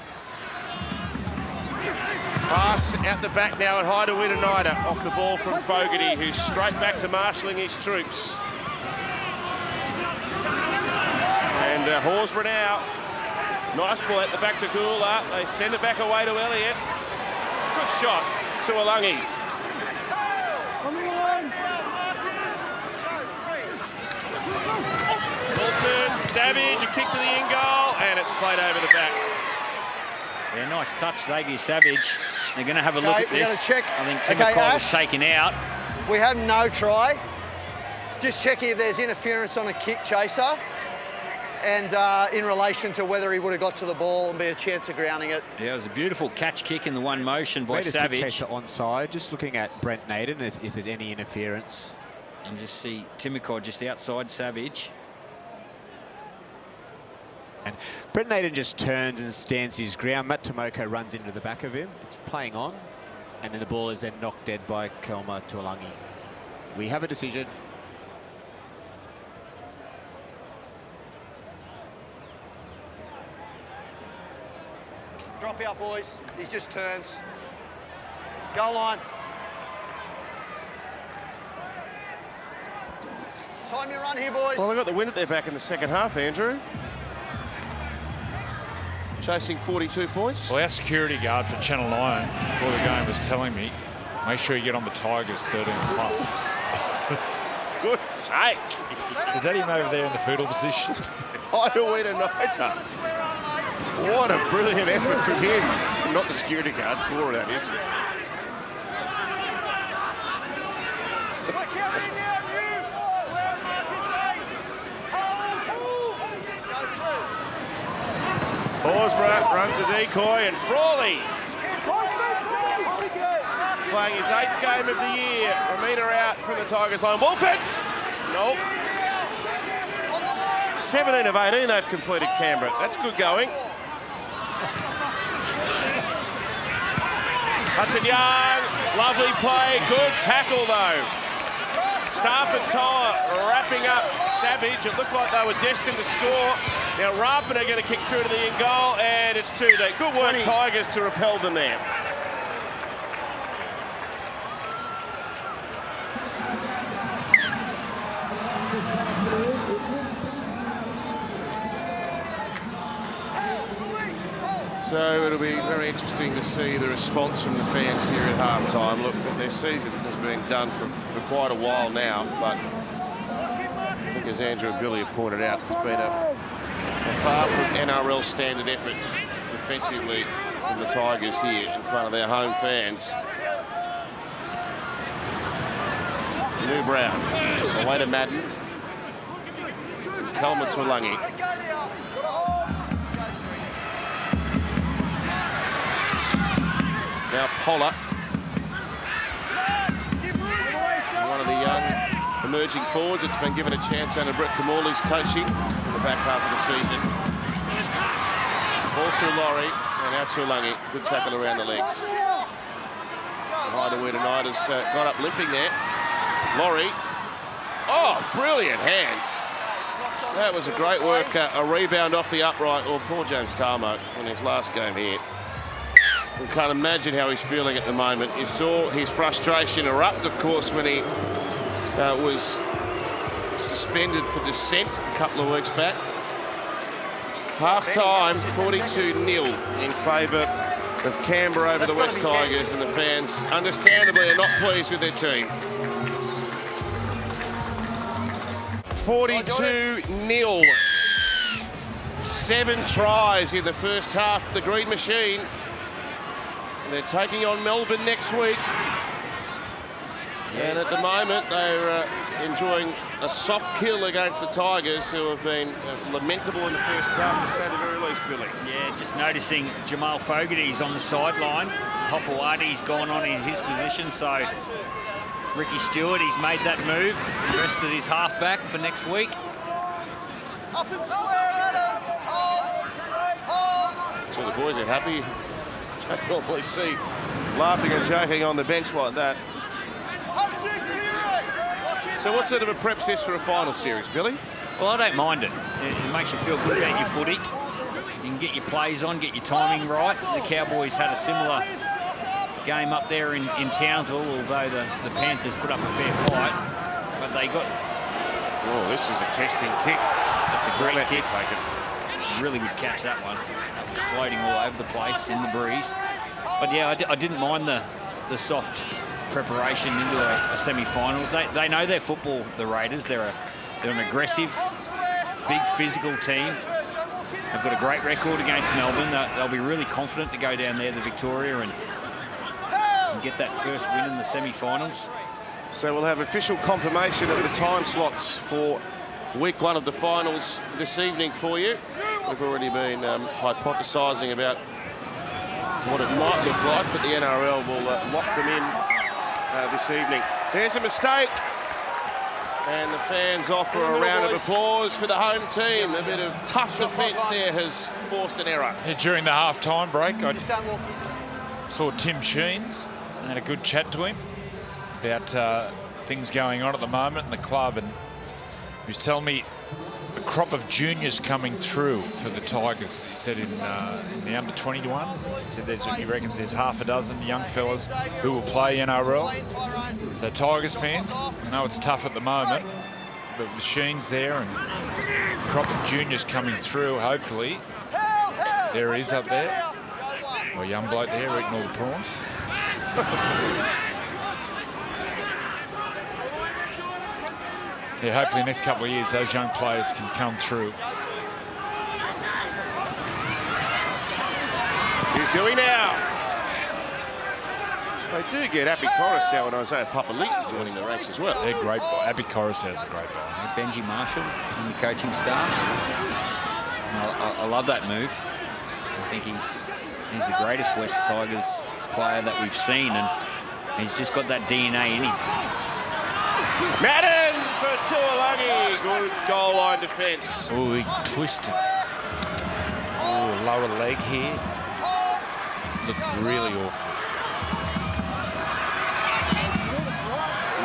Pass out the back now and high to Winonider. Off the ball from Fogarty, who's straight back to marshalling his troops. And Horsburgh now. Nice ball at the back to Gula. They send it back away to Elliott. Good shot to Alungi. Milton, Savage, a kick to the in goal, and it's played over the back. Yeah, nice touch, Xavier Savage. They're going to have a look at we're gonna this. check. I think Timokol was taken out. We have no try. Just checking if there's interference on a kick chaser and in relation to whether he would have got to the ball and be a chance of grounding it. Yeah, it was a beautiful catch kick in the one motion by Savage. Kick chaser onside, just looking at Brent Naden if there's any interference. And just see Timokol just outside Savage. And Brent Naden just turns and stands his ground. Matt Tomoko runs into the back of him. It's playing on. And then the ball is then knocked dead by Kelma Tuolangi. We have a decision. Drop out, boys. He just turns. Goal line. Time your run here, boys. Well, they got the win at their back in the second half, Andrew. Chasing 42 points. Well, our security guard for Channel 9 before the game was telling me, make sure you get on the Tigers 13+. Good take. Is that him over there in the fetal position? Winonider. What a brilliant effort from him. Not the security guard, Cora, that is. Horsburgh runs a decoy, and Frawley, playing his 8th game of the year. Ramina out from the Tigers line. Wolford! Nope. 17 of 18 they've completed Canberra. That's good going. Hudson Young, lovely play. Good tackle though. Staff and Tyler wrapping up Savage. It looked like they were destined to score. Now Rapin are going to kick through to the end goal, and it's 2 there. Good work, Tigers, to repel them there. So it'll be very interesting to see the response from the fans here at half-time. Look, their season has been done for quite a while now, but I think, as Andrew and Billy have pointed out, it's been a far from NRL standard effort defensively from the Tigers here in front of their home fans. New Brown, away to Madden. Coleman to Lungy. Now Poller, one of the young emerging forwards that's been given a chance under Brett Kamali's coaching in the back half of the season. Ball through Laurie, and out to Lungy. Good tackle around the legs. Hideaway tonight has got up limping there. Laurie, oh, brilliant hands. That was a great work, a rebound off the upright, or poor James Tarmo in his last game here. We can't imagine how he's feeling at the moment. You saw his frustration erupt, of course, when he was suspended for dissent a couple of weeks back. Half-time, 42-0 in favour of Canberra over the West Tigers, and the fans, understandably, are not pleased with their team. 42-0. 7 tries in the first half to the Green Machine. They're taking on Melbourne next week. And at the moment, they're enjoying a soft kill against the Tigers, who have been lamentable in the first half, to say the very least, Billy. Yeah, just noticing Jamal Fogarty's on the sideline. Hopewadi's gone on in his position, so Ricky Stewart, he's made that move. Rested his halfback for next week. Up and square, Adam! Hold! So the boys are happy. Don't normally see laughing and joking on the bench like that. So what sort of a prep's this for a final series, Billy? Well, I don't mind it. It makes you feel good about your footy. You can get your plays on, get your timing right. The Cowboys had a similar game up there in Townsville, although the Panthers put up a fair fight. But they got... Oh, this is a testing kick. That's a great kick. Really would catch that one. That was floating all over the place in the breeze. But yeah, I didn't mind the soft preparation into a semi-finals. They know their football, the Raiders. They're an aggressive, big physical team. They've got a great record against Melbourne. They'll be really confident to go down there to Victoria and get that first win in the semi-finals. So we'll have official confirmation of the time slots for week 1 of the finals this evening for you. We've already been hypothesising about what it might look like, but the NRL will lock them in this evening. There's a mistake, and the fans offer a round of applause for the home team. A bit of tough defence there has forced an error. Yeah, during the half-time break, I saw Tim Sheens and had a good chat to him about things going on at the moment in the club, and he was telling me the crop of juniors coming through for the Tigers. He said in the under-21s, he said he reckons there's half a dozen young fellas who will play NRL. So Tigers fans, I know it's tough at the moment, but with Sheen's there and crop of juniors coming through, hopefully. There he is up there. Well, young bloke there eating all the prawns. Yeah, hopefully the next couple of years those young players can come through. He's doing now. They do get Abby Coruscant and Isaiah Papali'i joining the ranks as well. They're great. Abby Coruscant's a great guy. Benji Marshall in the coaching staff. I love that move. I think he's the greatest West Tigers player that we've seen, and he's just got that DNA in him. Madden for Tuolungi. Good goal line defence. Oh, he twisted. Oh, lower leg here. Looked really awkward.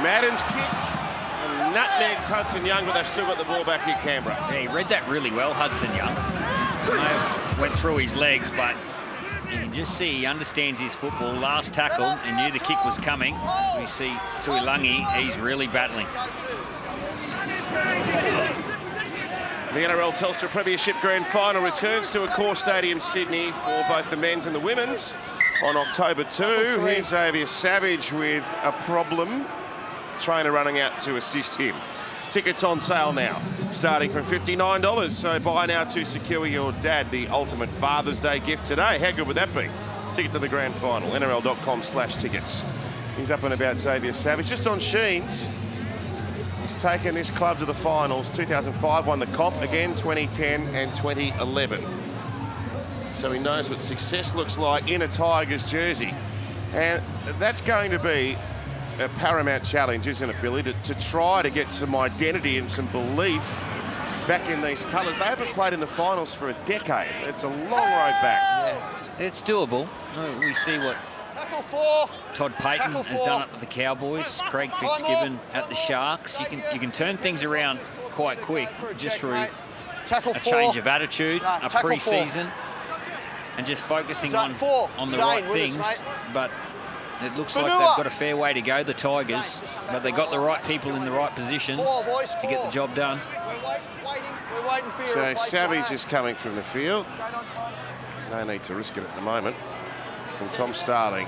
Madden's kick. Nutmegs Hudson Young, but they've still got the ball back in Canberra. Yeah, he read that really well, Hudson Young. He may have went through his legs, but you can just see he understands his football. Last tackle, he knew the kick was coming. As we see Tuilagi, he's really battling. The NRL Telstra Premiership Grand Final returns to Accor Stadium, Sydney, for both the men's and the women's on October 2. Here's Xavier Savage with a problem. Trainer running out to assist him. Tickets on sale now, starting from $59. So buy now to secure your dad the ultimate Father's Day gift today. How good would that be? Ticket to the grand final, nrl.com/tickets. He's up and about, Xavier Savage. Just on Sheens, he's taken this club to the finals. 2005 won the comp again, 2010 and 2011. So he knows what success looks like in a Tigers jersey. And that's going to be a paramount challenge, isn't it, Billy, to try to get some identity and some belief back in these colours. They haven't played in the finals for a decade. It's a long road back. Yeah, it's doable. We see what Todd Payton has done up with the Cowboys, Craig Fitzgibbon at the Sharks. You can turn things around quite quick just through a change of attitude, a pre-season, and just focusing on the right things. But it looks like they've got a fair way to go, the Tigers, but they've got the right people in the right positions to get the job done. So Savage is coming from the field. No need to risk it at the moment. And Tom Starling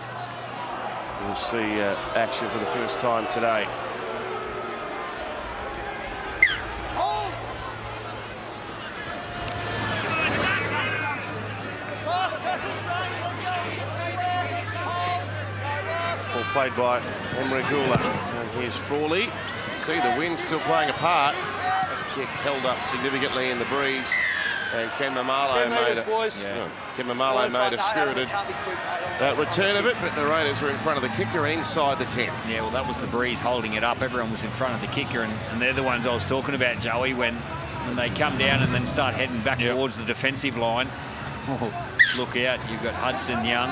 will see action for the first time today. Ball played by Emery Gula. And here's Frawley. See the wind still playing a part. Kick held up significantly in the breeze. And Ken Mamalo made a spirited return of it, but the Raiders were in front of the kicker inside the 10. Yeah, well, that was the breeze holding it up. Everyone was in front of the kicker, and they're the ones I was talking about, Joey, when they come down and then start heading back towards the defensive line. Oh, look out. You've got Hudson Young,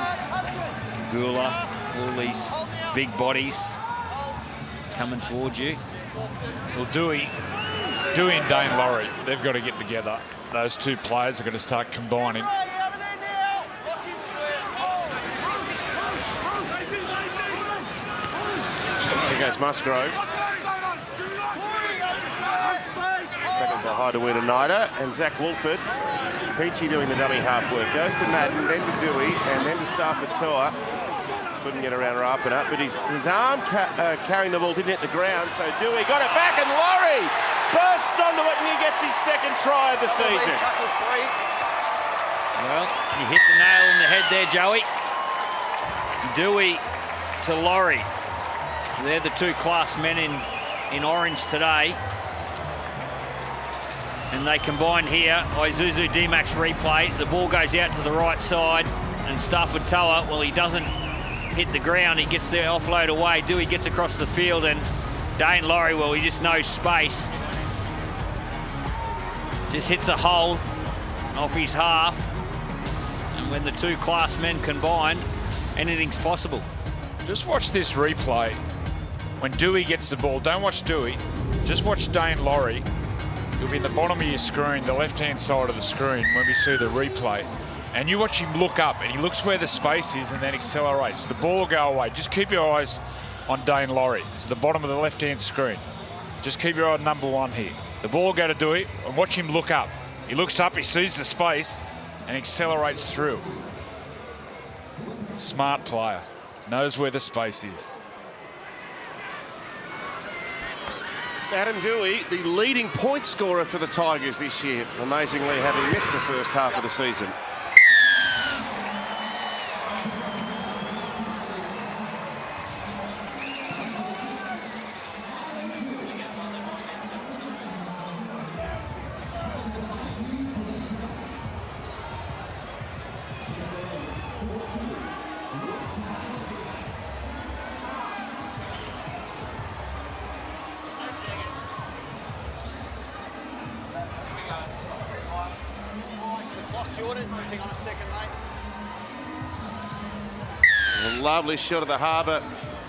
Gula, all these big bodies coming towards you. Well, Dewey and Dane Laurie, they've got to get together. Those two players are going to start combining. There goes Musgrove. Tackled by Hideaway Nida and Zach Wolford. Peachy doing the dummy half work. Goes to Madden, then to Dewey, and then to Stafford Toa. Couldn't get around Rapana, but his arm carrying the ball didn't hit the ground, so Dewey got it back, and Laurie bursts onto it, and he gets his second try of the season. Well, you hit the nail on the head there, Joey. Dewey to Laurie. They're the two class men in orange today. And they combine here. Isuzu D-Max replay. The ball goes out to the right side, and Stafford Toa, well, he doesn't hit the ground. He gets the offload away. Dewey gets across the field, and Dane Laurie, well, he just knows space. Just hits a hole off his half. And when the two class men combine, anything's possible. Just watch this replay. When Dewey gets the ball, don't watch Dewey. Just watch Dane Laurie. He'll be in the bottom of your screen, the left-hand side of the screen, when we see the replay. And you watch him look up, and he looks where the space is and then accelerates. The ball will go away. Just keep your eyes on Dane Laurie. It's the bottom of the left-hand screen. Just keep your eye on number one here. The ball will go to Dewey, and watch him look up. He looks up, he sees the space, and accelerates through. Smart player. Knows where the space is. Adam Dewey, the leading point scorer for the Tigers this year, amazingly having missed the first half of the season. Jordan, just hang on a second, mate. A lovely shot of the harbour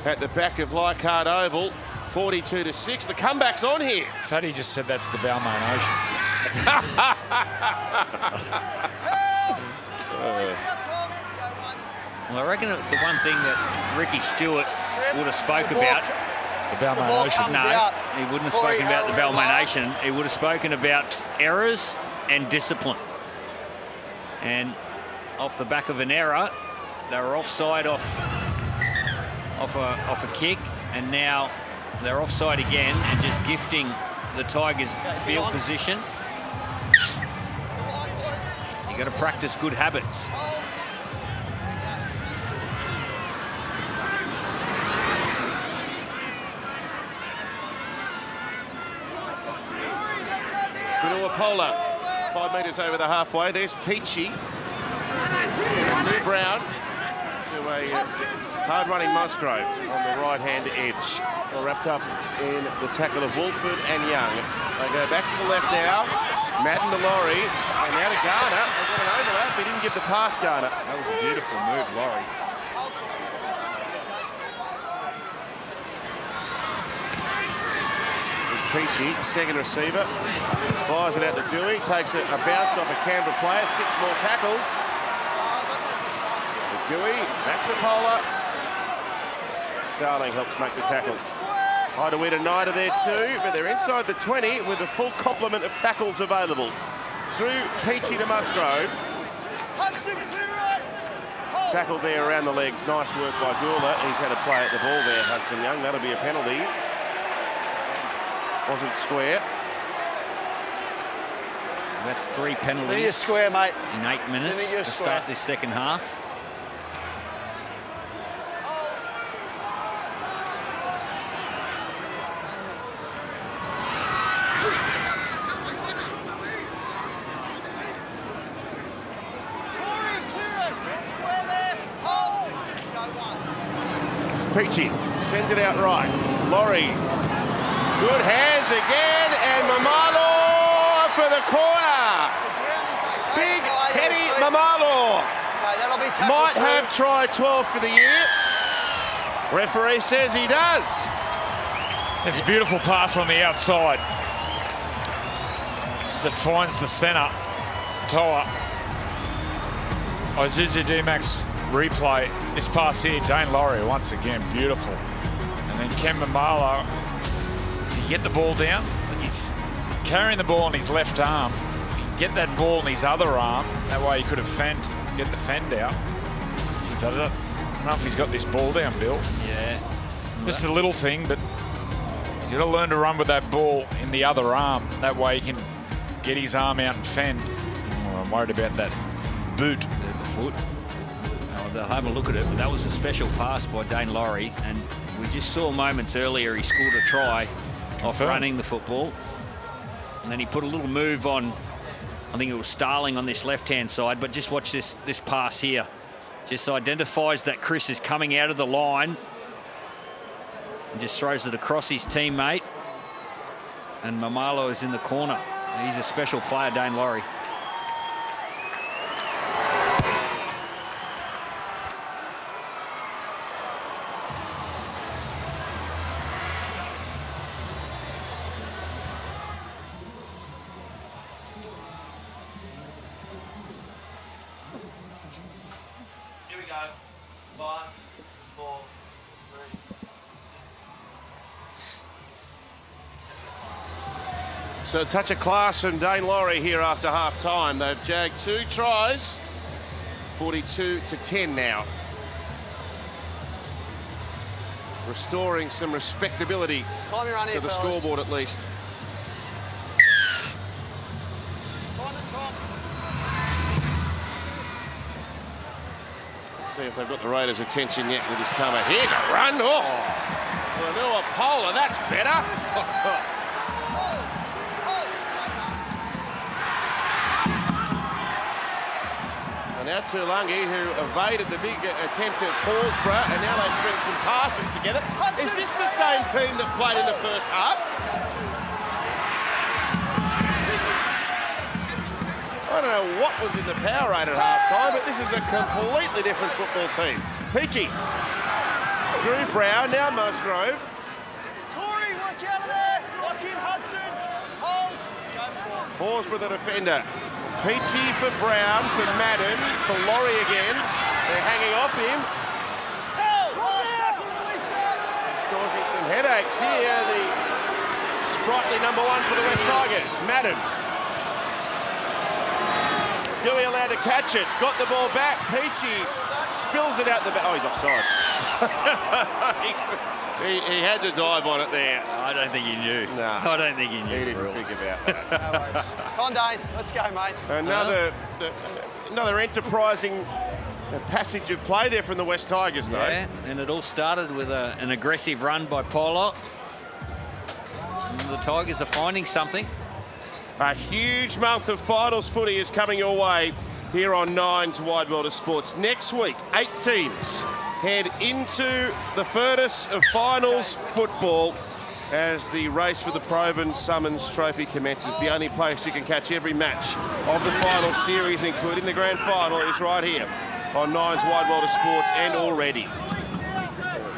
at the back of Leichhardt Oval. 42-6. The comeback's on here. Fatty just said that's the Balmain Ocean. Well, I reckon it's the one thing that Ricky Stewart would have spoke about. The Balmain Ocean. No, he wouldn't have spoken about the Balmain Ocean. He would have spoken about errors and discipline. And off the back of an error, they were offside off a kick, and now they're offside again and just gifting the Tigers field position. You got to practice good habits. Polar, 5 metres over the halfway. There's Peachy. New Brown to a hard-running Musgrove on the right-hand edge. All wrapped up in the tackle of Wolford and Young. They go back to the left now. Madden to Laurie, and now to Garner. They've got an overlap. He didn't give the pass, Garner. That was a beautiful move, Laurie. Peachy, second receiver, fires it out to Dewey, takes a bounce off a Canberra player, 6 more tackles. Dewey, back to Polar. Starling helps make the tackle. Hideaway tonight are there too, but they're inside the 20 with a full complement of tackles available. Through Peachy to Musgrove. Tackle there around the legs, nice work by Gula. He's had a play at the ball there, Hudson Young. That'll be a penalty. Wasn't square. That's 3 penalties. You're square, mate. In 8 minutes to start this second half. Peachy sends it out right. Laurie. Good hands again, and Mamalo for the corner. Big Teddy Mamalo might have try 12 for the year. Referee says he does. There's a beautiful pass on the outside that finds the centre. Toa. Isuzu D-Max replay. This pass here, Dane Laurie once again, beautiful. And then Ken Mamalo. Does he get the ball down? He's carrying the ball on his left arm. If he can get that ball in his other arm, that way he could have get the fend out. Jeez, I don't know if he's got this ball down, Bill. Yeah. Just a little thing, but he's got to learn to run with that ball in the other arm. That way he can get his arm out and fend. Oh, I'm worried about that boot. The foot. They'll have a look at it, but that was a special pass by Dane Laurie, and we just saw moments earlier he scored a try off running the football, and then he put a little move on, I think it was Starling on this left-hand side, but just watch this pass here. Just identifies that Chris is coming out of the line and just throws it across his teammate, and Mamalo is in the corner. He's a special player, Dane Laurie. So a touch of class from Dane Laurie here after half-time. They've jagged 2 tries, 42-10 now. Restoring some respectability to the scoreboard at least. Let's see if they've got the Raiders' attention yet with this cover. Here's a run. Oh, Lanua Polar, that's better. And now Tulangi, who evaded the big attempt at Horsburgh, and now they string some passes together. Is this the same team that played in the first half? I don't know what was in the Powerade at half-time, but this is a completely different football team. Peachy through Brown, now Musgrove. Corey, work out of there. Lock in Hudson. Hold. Go for it. Pause with a defender. Peachy for Brown, for Madden, for Laurie again. They're hanging off him. He's causing some headaches here. The sprightly number 1 for the West Tigers, Madden. Dewey allowed to catch it. Got the ball back. Peachy spills it out the back. Oh, he's offside. he had to dive on it there. I don't think he knew. No. I don't think he knew. He didn't think about that. No worries. Come on, Dane. Let's go, mate. Another enterprising passage of play there from the West Tigers, though. Yeah, and it all started with an aggressive run by Pollock. And the Tigers are finding something. A huge month of finals footy is coming your way here on Nine's Wide World of Sports. Next week, 8 teams head into the furnace of finals football as the race for the Provan Summons Trophy commences. The only place you can catch every match of the final series, including the grand final, is right here on Nine's Wide World of Sports, and already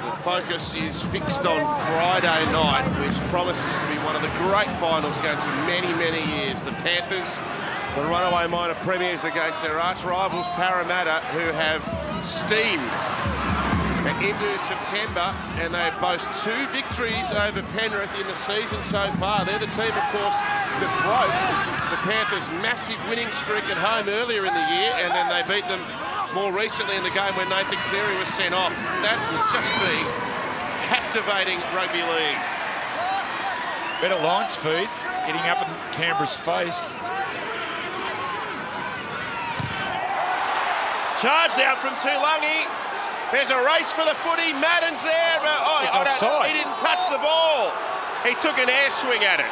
the focus is fixed on Friday night, which promises to be one of the great finals games of many, many years. The Panthers, the runaway minor premiers, against their arch rivals Parramatta, who have steamed into September, and they boast 2 victories over Penrith in the season so far. They're the team, of course, that broke the Panthers' massive winning streak at home earlier in the year, and then they beat them more recently in the game when Nathan Cleary was sent off. That would just be captivating rugby league. Better line speed, getting up in Canberra's face. Charged out from Tuilagi. There's a race for the footy. Madden's there. Offside. He didn't touch the ball. He took an air swing at it.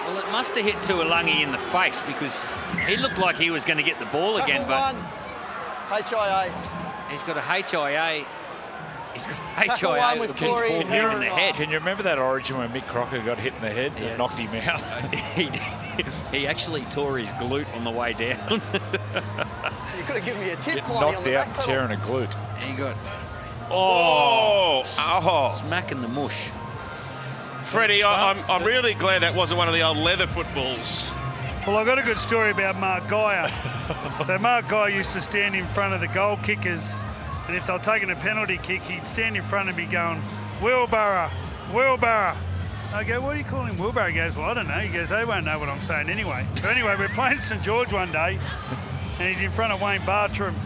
Well, it must have hit Tuilagi in the face because he looked like he was going to get the ball again, but HIA. he's got a HIA. He's got a Tackle one HIA with with the ball Corey here and in the head. Can you remember that origin when Mick Crocker got hit in the head and knocked him out? He actually tore his glute on the way down. You could have given me a tip, Get Climbie, on knocked the out back and tearing a glute. He got smacking the mush. Freddie, I'm really glad that wasn't one of the old leather footballs. Well, I've got a good story about Mark Geyer. So Mark Geyer used to stand in front of the goal kickers, and if they were taking a penalty kick, he'd stand in front and be going, "Wheelbarrow, wheelbarrow." I go, "What do you call him wheelbarrow?" He goes, "Well, I don't know." He goes, "They won't know what I'm saying anyway." So anyway, we're playing St George one day, and he's in front of Wayne Bartram.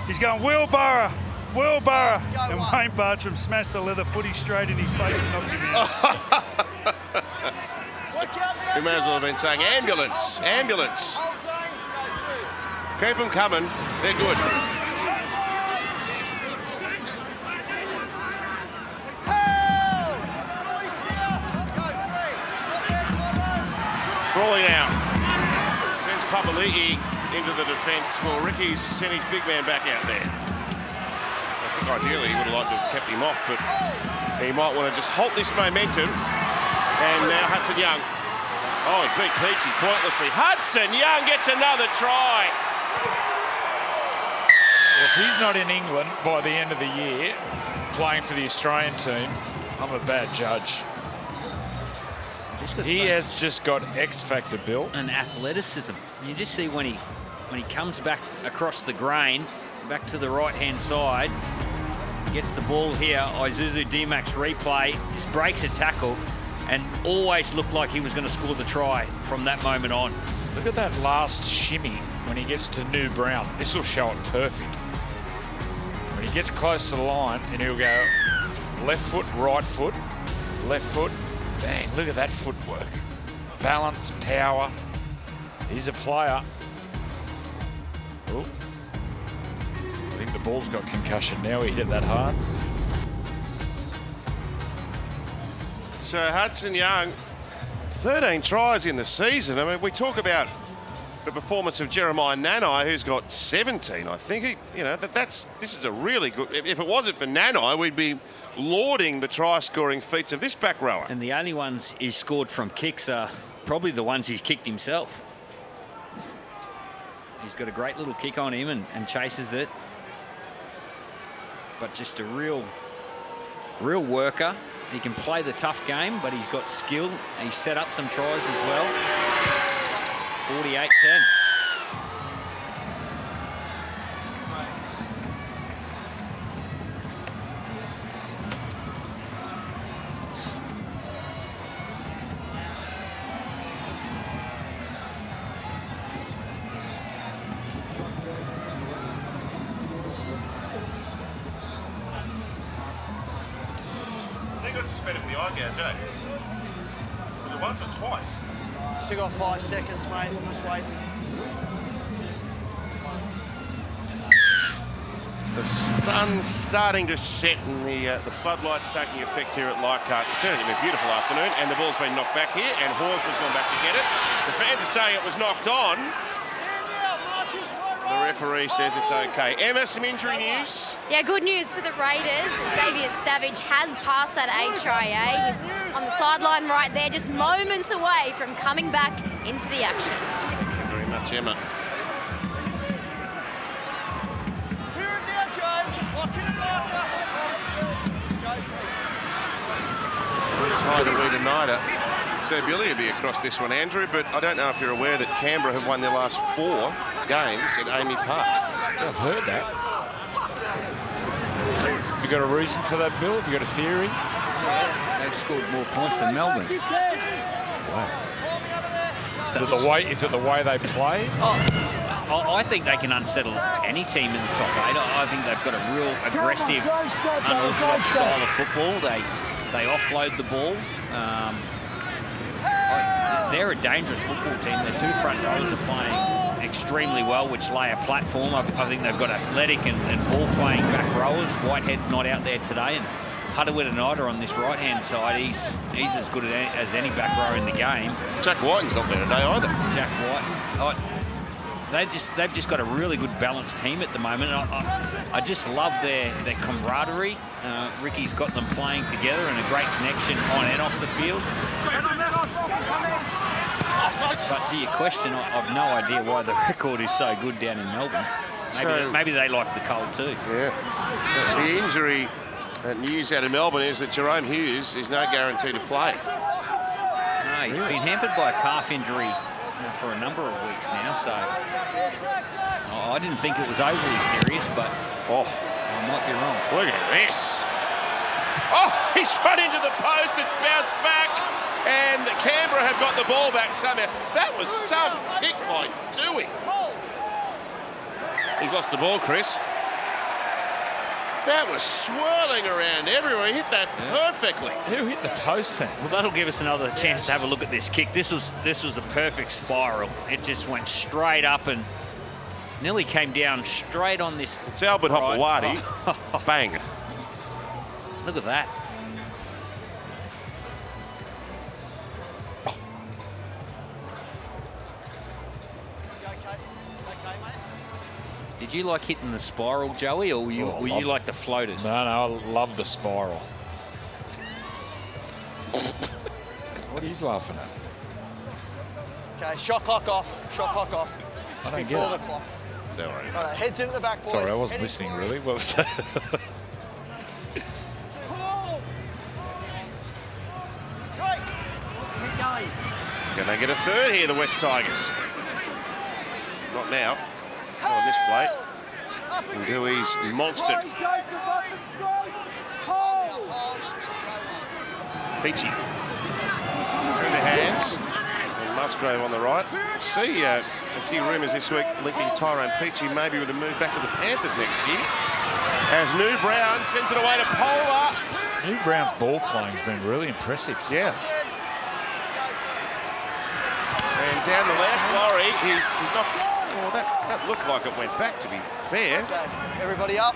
He's going, "Wheelbarrow, wheelbarrow," and Wayne Bartram smashed the leather footy straight in his face and knocked him out. We may as well have been saying ambulance, ambulance. Keep them coming. They're good. Frawley now sends Papali'i into the defence. Well, Ricky's sent his big man back out there. I think ideally he would have liked to have kept him off, but he might want to just halt this momentum. And now Hudson Young. Oh, he beat Peachy pointlessly. Hudson Young gets another try. Well, if he's not in England by the end of the year playing for the Australian team, I'm a bad judge. He has just got X-factor built. And athleticism. You just see when he comes back across the grain, back to the right-hand side, gets the ball here, Isuzu D-Max replay, just breaks a tackle, and always looked like he was going to score the try from that moment on. Look at that last shimmy when he gets to New Brown. This will show it perfect. When he gets close to the line, and he'll go left foot, right foot, left foot. Bang, look at that footwork. Balance, power. He's a player. Oh. I think the ball's got concussion now. He hit it that hard. So Hudson Young, 13 tries in the season. I mean, we talk about the performance of Jeremiah Nanai, who's got 17. I think this is a really good. If it wasn't for Nanai, we'd be lauding the try-scoring feats of this back rower. And the only ones he's scored from kicks are probably the ones he's kicked himself. He's got a great little kick on him and chases it. But just a real worker. He can play the tough game, but he's got skill. He's set up some tries as well. 48-10. Once or twice? Still got 5 seconds, mate. Just wait. The sun's starting to set and the floodlights taking effect here at Leichhardt. It's turning into a beautiful afternoon, and the ball's been knocked back here, and Horsman's gone back to get it. The fans are saying it was knocked on. The referee says it's okay. Emma, some injury news? Yeah, good news for the Raiders. Xavier Savage has passed that HIA. He's on the sideline right there, just moments away from coming back into the action. Thank you very much, Emma. Clear it now, James. Lock in and marker. It's high the Rita Nida. So Billy will be across this one, Andrew, but I don't know if you're aware that Canberra have won their last 4 games at Amy Park. Yeah, I've heard that. You got a reason for that, Bill? Have you got a theory? They've scored more points than Melbourne. Wow. Is it the way they play? I think they can unsettle any team in the top 8. I think they've got a real aggressive, unorthodox style of football. They offload the ball. They're a dangerous football team. Their 2 front rowers are playing extremely well, which lay a platform. I think they've got athletic and ball-playing back rowers. Whitehead's not out there today, and Hutterwit-Anida on this right-hand side, he's as good as any back rower in the game. Jack Whiten's not there today either. Jack White. They've just got a really good balanced team at the moment. I just love their camaraderie. Ricky's got them playing together and a great connection on and off the field. But to your question, I've no idea why the record is so good down in Melbourne. Maybe they like the cold too. Yeah. The injury news out of Melbourne is that Jerome Hughes is no guarantee to play. No, he's been hampered by a calf injury for a number of weeks now, so I didn't think it was overly serious, but I might be wrong. Look at this. Oh, he's run into the post, it's bounced back, and Canberra have got the ball back somehow. That was some kick by Dewey. He's lost the ball, Chris. That was swirling around everywhere. He hit that perfectly. Who hit the post then? Well, that'll give us another chance to have a look at this kick. This was a perfect spiral. It just went straight up and nearly came down straight on this. It's Albert Hopewadi. Bang. Look at that. Did you like hitting the spiral, Joey, or were you like the floaters? No, I love the spiral. What are you laughing at? Okay, shot clock off. Shot clock off. I don't Before get the it. clock. Don't worry. All right, heads into the back, boys. Sorry, I wasn't Heads listening forward. really. What was that? Can they get a third here, the West Tigers? Not now. Not on this plate. And Dewey's monstered. Peachy. Through the hands. And Musgrave on the right. See a few rumours this week linking Tyrone Peachy maybe with a move back to the Panthers next year. As New Brown sends it away to Polar. New Brown's ball playing has been really impressive. Yeah. And down the left, Laurie, he's not. Well, that looked like it went back, to be fair. Okay, everybody up.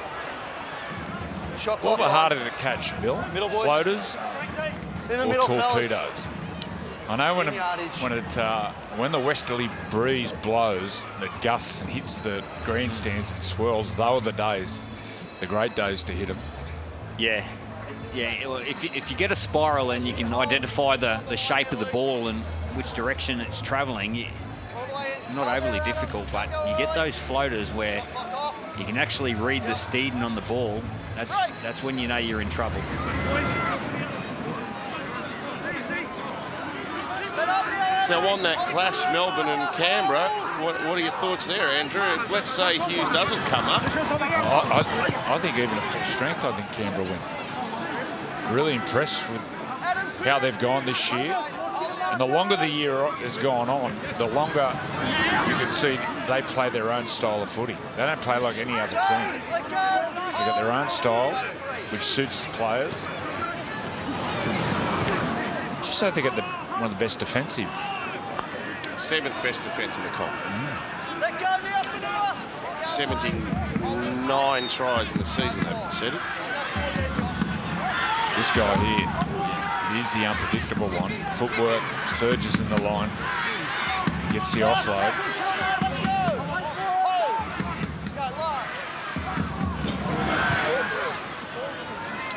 Shot What clock were on. harder to catch, Bill? Middle, boys. Floaters In the or middle, fellas. torpedoes? I know when the westerly breeze blows, it gusts and hits the grandstands and swirls. Those were the days, the great days to hit them. Yeah. Well, if you get a spiral and you can identify the shape of the ball and which direction it's travelling, not overly difficult, but you get those floaters where you can actually read the steeding on the ball. That's when you know you're in trouble. So on that clash, Melbourne and Canberra, what are your thoughts there, Andrew? Let's say Hughes doesn't come up. I think even at full strength, I think Canberra win. Really impressed with how they've gone this year. And the longer the year has gone on, the longer you can see they play their own style of footy. They don't play like any other team. They've got their own style, which suits the players. Just so they get one of the best defensive. 7th best defence in the comp. 79 tries in the season, they've conceded. This guy here, he's the unpredictable one. Footwork, surges in the line, gets the offload.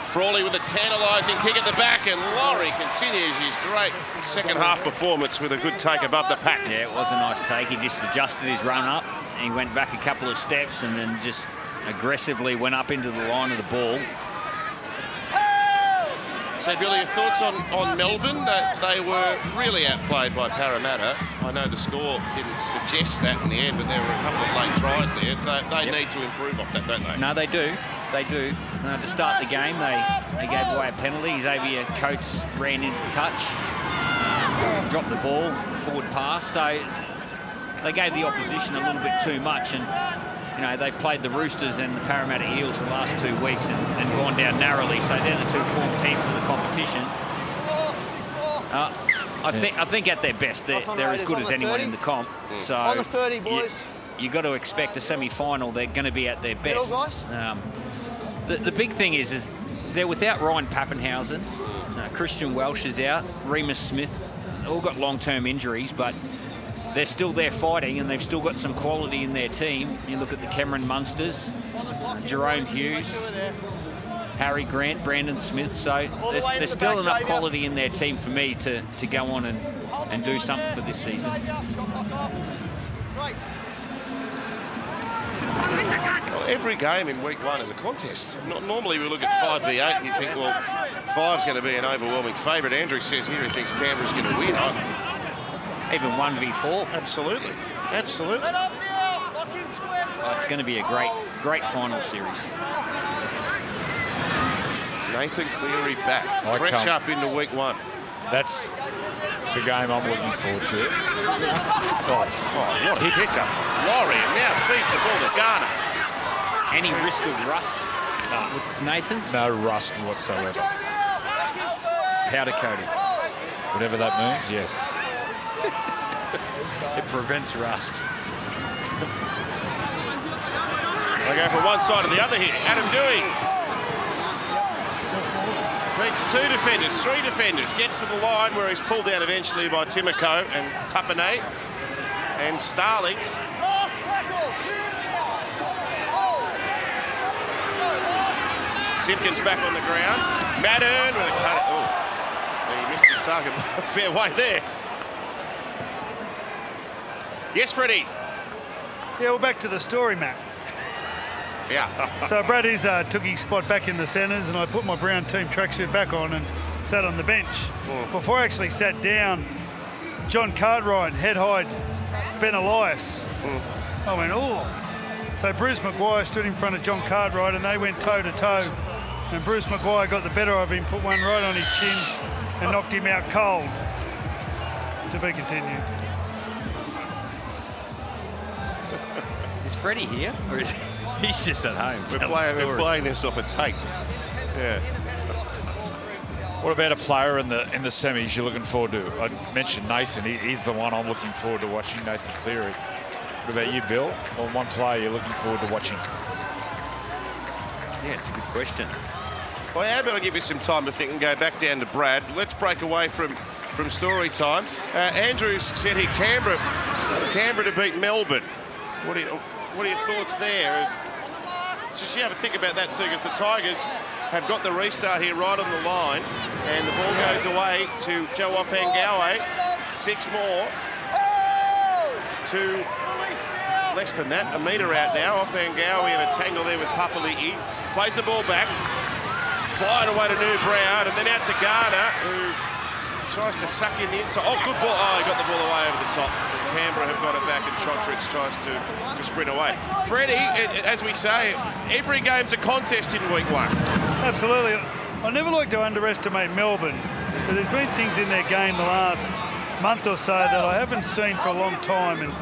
Frawley with a tantalising kick at the back, and Laurie continues his great second half performance with a good take above the pack. Yeah, it was a nice take. He just adjusted his run up and he went back a couple of steps and then just aggressively went up into the line of the ball. So, Billy, your thoughts on Melbourne? They were really outplayed by Parramatta. I know the score didn't suggest that in the end, but there were a couple of late tries there. They need to improve off that, don't they? No, they do. They do. To start the game, they gave away a penalty. Xavier Coates ran into touch, dropped the ball, forward pass. So they gave the opposition a little bit too much. And, you know, they've played the Roosters and the Parramatta Eels the last 2 weeks and gone down narrowly. So they're the two form teams of the competition. I think at their best, they're as good as anyone in the comp. So on the 30, boys. You've got to expect a semi-final. They're going to be at their best. The big thing is they're without Ryan Pappenhausen. Christian Welsh is out. Remus Smith, all got long-term injuries, but they're still there fighting, and they've still got some quality in their team. You look at the Cameron Munsters, Jerome Hughes, Harry Grant, Brandon Smith. So there's still enough quality in their team for me to go on and do something for this season. Well, every game in week 1 is a contest. Normally we look at 5v8 and you think, well, 5's going to be an overwhelming favourite. Andrew says here he thinks Canberra's going to win. Even 1v4. Absolutely. Absolutely. It's going to be a great final series. Nathan Cleary back. Fresh up into week 1. That's the game I'm looking forward to. What a hiccup. Laurie now feeds the ball to Garner. Any risk of rust with Nathan? No rust whatsoever. Powder coating. Whatever that means, yes. It prevents rust. They go from one side to the other here. Adam Dewey beats 2 defenders, 3 defenders. Gets to the line where he's pulled down eventually by Timoko and Papane and Starling. Simpkins back on the ground. Maddern with a cut. Oh, he missed his target by a fair way there. Yes, Freddie. Yeah, well, back to the story, Matt. Yeah. So Brad Izzard took his spot back in the centres, and I put my brown team tracksuit back on and sat on the bench. Before I actually sat down, John Cartwright, head high, Ben Elias. I went, oh. So Bruce Maguire stood in front of John Cartwright, and they went toe-to-toe. And Bruce Maguire got the better of him, put one right on his chin and knocked him out cold. To be continued. Is Freddie here? Or is he's just at home? We're playing this off a tape. Yeah. What about a player in the semis you're looking forward to? I mentioned Nathan. He's the one I'm looking forward to watching, Nathan Cleary. What about you, Bill? Or one player you're looking forward to watching? Yeah, it's a good question. Well, how about I give you some time to think and go back down to Brad. Let's break away from story time. Andrews said here Canberra to beat Melbourne. What are your thoughts there? Just you have a think about that too, because the Tigers have got the restart here right on the line, and the ball goes away to Joe Ofangawe. 6 more. to less than that, a metre out now. Off Angawi in a tangle there with Papali'i. Plays the ball back. Fired away to New Brown, and then out to Garner, who tries to suck in the inside. Oh, good ball. Oh, he got the ball away over the top. Canberra have got it back, and Chotrix tries to sprint away. Freddie, as we say, every game's a contest in week 1. Absolutely. I never like to underestimate Melbourne, but there's been things in their game the last month or so that I haven't seen for a long time, and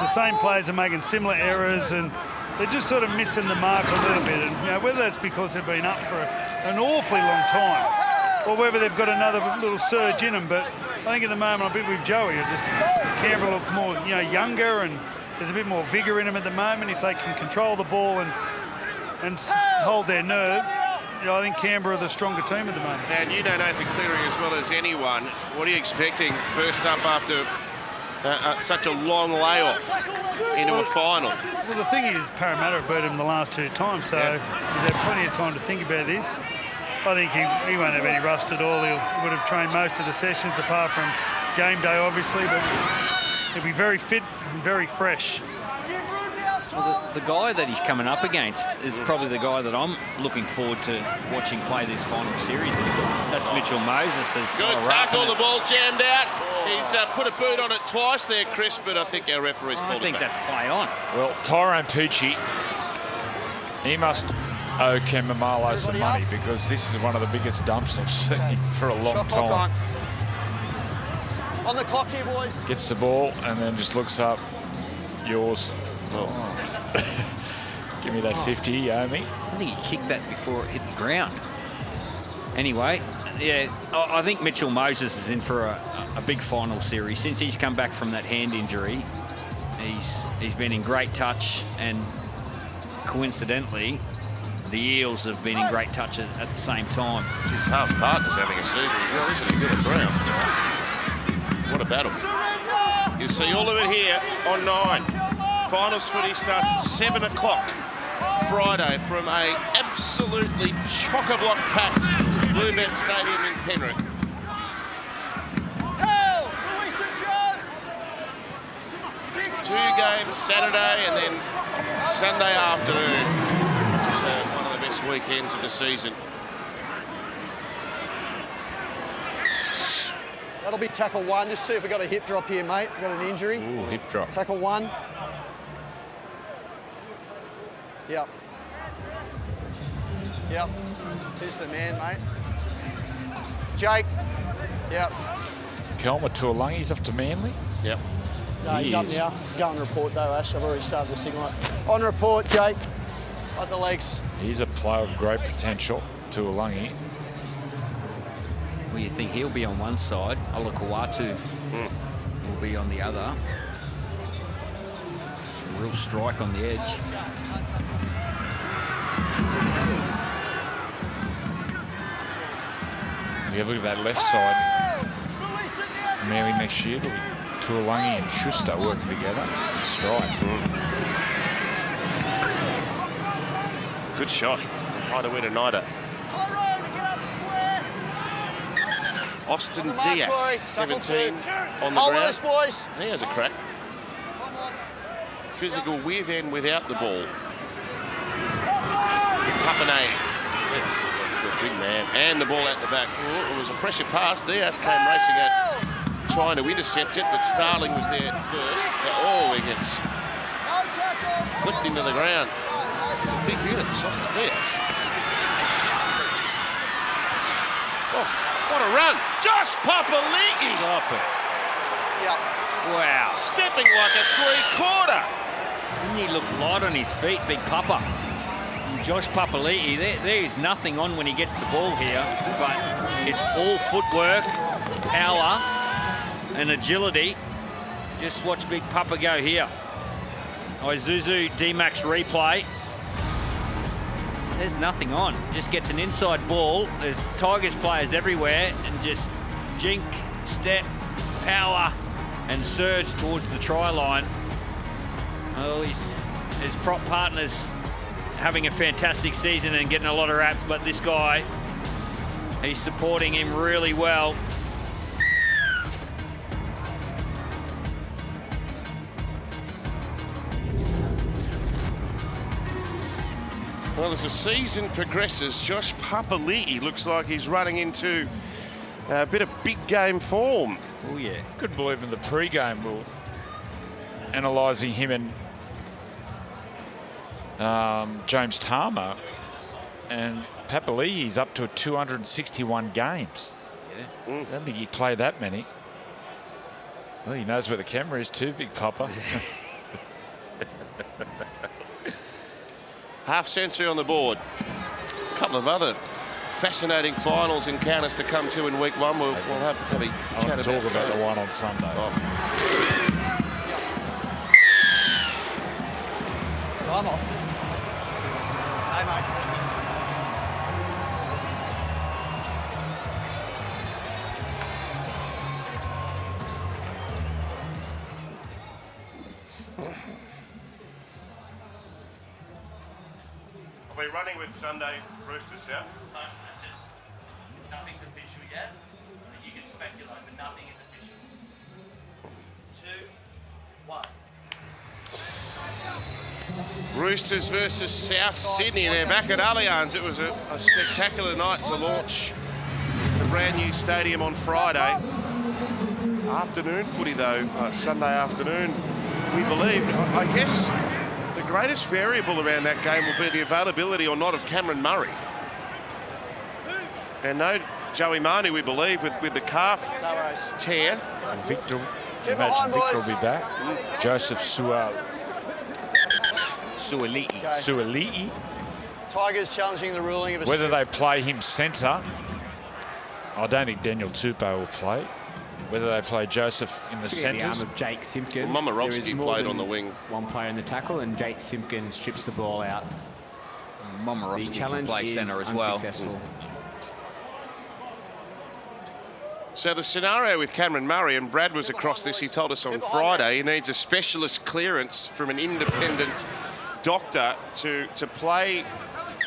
the same players are making similar errors, and they're just sort of missing the mark a little bit. And you know, whether that's because they've been up for an awfully long time, or whether they've got another little surge in them. But I think at the moment, I'm a bit with Joey. Canberra look more, younger, and there's a bit more vigour in them at the moment. If they can control the ball and hold their nerve, I think Canberra are the stronger team at the moment. And you know Nathan Cleary as well as anyone. What are you expecting first up after such a long layoff into a final? Well, the thing is, Parramatta have beat him the last 2 times, so he's had plenty of time to think about this. I think he won't have any rust at all. He would have trained most of the sessions, apart from game day, obviously, but he'll be very fit and very fresh. Well, the guy that he's coming up against is probably the guy that I'm looking forward to watching play this final series. That's Mitchell Moses. Good tackle, the ball jammed out. He's put a boot on it twice there, Chris, but I think our referee's called it back. I think that's play on. Well, Tyrone Tucci, he must owe Kemba Marlowe some money, because this is one of the biggest dumps I've seen for a long time. On the clock here, boys. Gets the ball and then just looks up. Yours. Oh. Give me that 50, Yomi. I think he kicked that before it hit the ground. Anyway, yeah, I think Mitchell Moses is in for a big final series. Since he's come back from that hand injury, he's been in great touch, and coincidentally, the Eels have been in great touch at the same time. His half partner's having a season as well, isn't he? Good on ground. What a battle. You'll see all of it here on 9. Finals footy starts at 7 o'clock Friday from a absolutely chock-a-block packed Bluebet Stadium in Penrith. Two games Saturday and then Sunday afternoon. It's one of the best weekends of the season. That'll be tackle 1. Just see if we got a hip drop here, mate. Got an injury. Ooh, hip drop. Tackle 1. Yep. Here's the man, mate. Jake. Yep. Kelma Tuolangi's off to Manly. Yep. No, he's up now. Go on report though, Ash. I've already started the signal. On report, Jake. At the legs. He's a player of great potential, Tuolangi. Well, you think he'll be on one side, Olakau'atu will be on the other. A real strike on the edge. Yeah, look at that left side. Manly next year, it'll be Tuolangi and Schuster working together. It's a strike. Good shot. Haida. Austin Diaz, 17 on the ground. Boys. He has a crack. Physical with and without the ball. Tapane. Good big man. And the ball out the back. Oh, it was a pressure pass. Diaz came racing out, trying to intercept it, but Starling was there first. Oh, he gets flicked into the ground. Big unit, Austin Diaz. Oh. What a run. Josh Papali'i. Yep. Wow. Stepping like a three-quarter. Didn't he look light on his feet, Big Papa? And Josh Papali'i, there is nothing on when he gets the ball here, but it's all footwork, power, and agility. Just watch Big Papa go here. Isuzu D-Max replay. There's nothing on. Just gets an inside ball. There's Tigers players everywhere, and just jink, step, power, and surge towards the try line. Oh, his prop partner's having a fantastic season and getting a lot of raps, but this guy, he's supporting him really well. Well, as the season progresses, Josh Papali'i looks like he's running into a bit of big game form. Oh, yeah. Couldn't believe in the pre-game we were analysing him and James Tarmer, and Papali'i's up to 261 games. Yeah. I don't think he'd play that many. Well, he knows where the camera is too, Big Papa. Half century on the board. A couple of other fascinating finals encounters to come to in week 1. We'll have a I chat want to talk about the one on Sunday. I'm off. Hey, mate. Are we running with Sunday Roosters, South? No, just nothing's official yet. You can speculate, but nothing is official. 2, 1. Roosters versus South Sydney. They're back at Allianz. It was a spectacular night to launch the brand new stadium on Friday. Afternoon footy though, Sunday afternoon, we believe. I guess the greatest variable around that game will be the availability or not of Cameron Murray. And no Joey Manu, we believe, with the calf tear. And Victor, Get imagine behind, Victor boys. will be back. Joseph Suali'i. Tigers challenging the ruling of a Whether they play him centre, I don't think Daniel Tupou will play. Whether they play Joseph in the The arm centres. of Jake Simpkin. Well, Momirovski There is more played than on the wing. One player in the tackle, and Jake Simpkin strips the ball out. The Momirovski can challenge play is centre as well. unsuccessful. So the scenario with Cameron Murray, and Brad was across this, he told us on Friday, he needs a specialist clearance from an independent doctor to play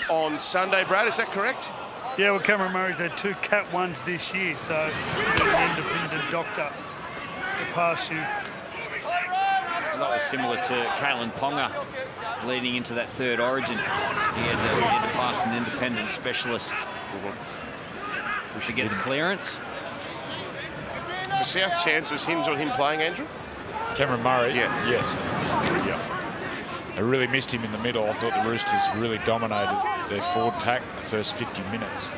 on Sunday. Brad, is that correct? Yeah, well, Cameron Murray's had 2 Cat 1s this year, so he's an independent doctor to pass you. That was similar to Kalen Ponga leading into that third origin. He had to pass an independent specialist. We should get the clearance. The South chances hinge on him playing, Andrew? Cameron Murray? Yeah. Yes. Yeah. They really missed him in the middle. I thought the Roosters really dominated their forward pack the first 50 minutes.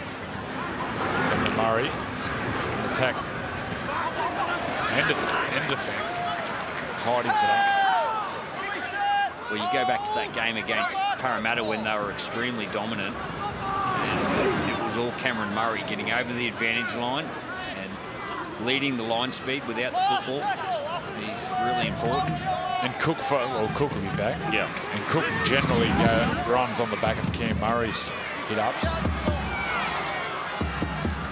Cameron Murray, attack and defence, tidies it up. Well, you go back to that game against Parramatta when they were extremely dominant. And it was all Cameron Murray getting over the advantage line and leading the line speed without the football. He's really important. And Cook will be back. Yeah. And Cook generally runs on the back of Cam Murray's hit-ups.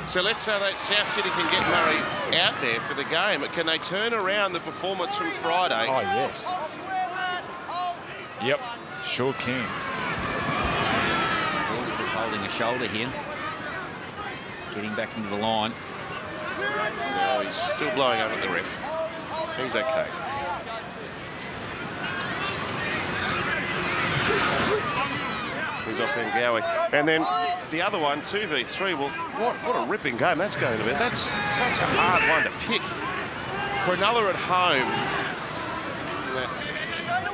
So let's say that South City can get Murray out there for the game. Can they turn around the performance from Friday? Oh, yes. Yep, sure can. Horsburgh's holding a shoulder here. Getting back into the line. No, he's still blowing up at the ref. He's okay. He's off Ngawi. And then the other one, 2v3. Well, what a ripping game that's going to be. That's such a hard one to pick. Cronulla at home.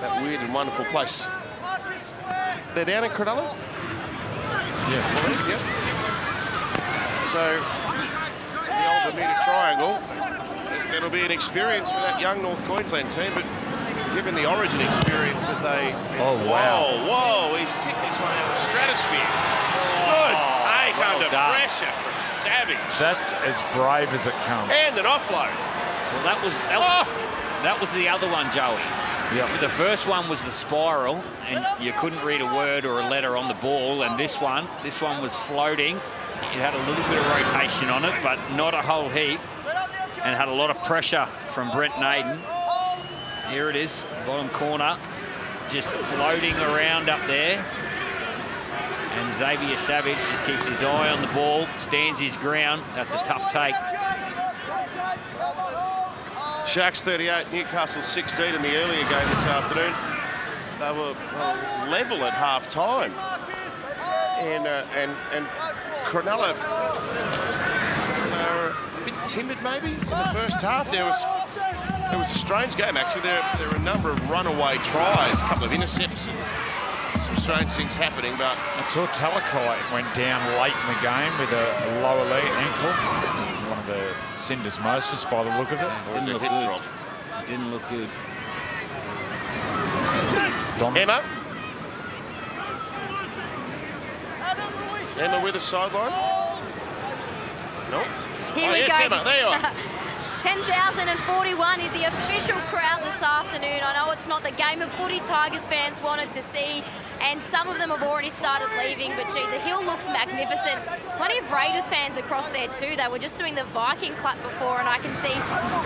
That weird and wonderful place. They're down in Cronulla? Yeah. Yep. So, the old Bermuda Triangle. It'll be an experience for that young North Queensland team, but given the origin experience that they... Oh, wow. Whoa, he's kicked this one out of the stratosphere. Good take under done. pressure from Savage. That's as brave as it comes. And an offload. Well, that was the other one, Joey. Yep. The first one was the spiral, and you couldn't read a word or a letter on the ball. And this one was floating. It had a little bit of rotation on it, but not a whole heap, and had a lot of pressure from Brent Naden. Here it is, bottom corner, just floating around up there. And Xavier Savage just keeps his eye on the ball, stands his ground. That's a tough take. Sharks 38, Newcastle 16 in the earlier game this afternoon. They were level at half-time. and Cronulla are a bit timid maybe in the first half. There was a strange game actually. There were a number of runaway tries, a couple of intercepts, and some strange things happening. But I saw Talakai went down late in the game with a lower leg ankle. One of the syndesmosis by the look of it. Didn't look good. Didn't look good. Emma with a sideline. No. Here we yes, go. Emma, there you are. 10,041 is the official crowd this afternoon. I know it's not the game of footy Tigers fans wanted to see, and some of them have already started leaving, but gee, the hill looks magnificent. Plenty of Raiders fans across there too. They were just doing the Viking clap before, and I can see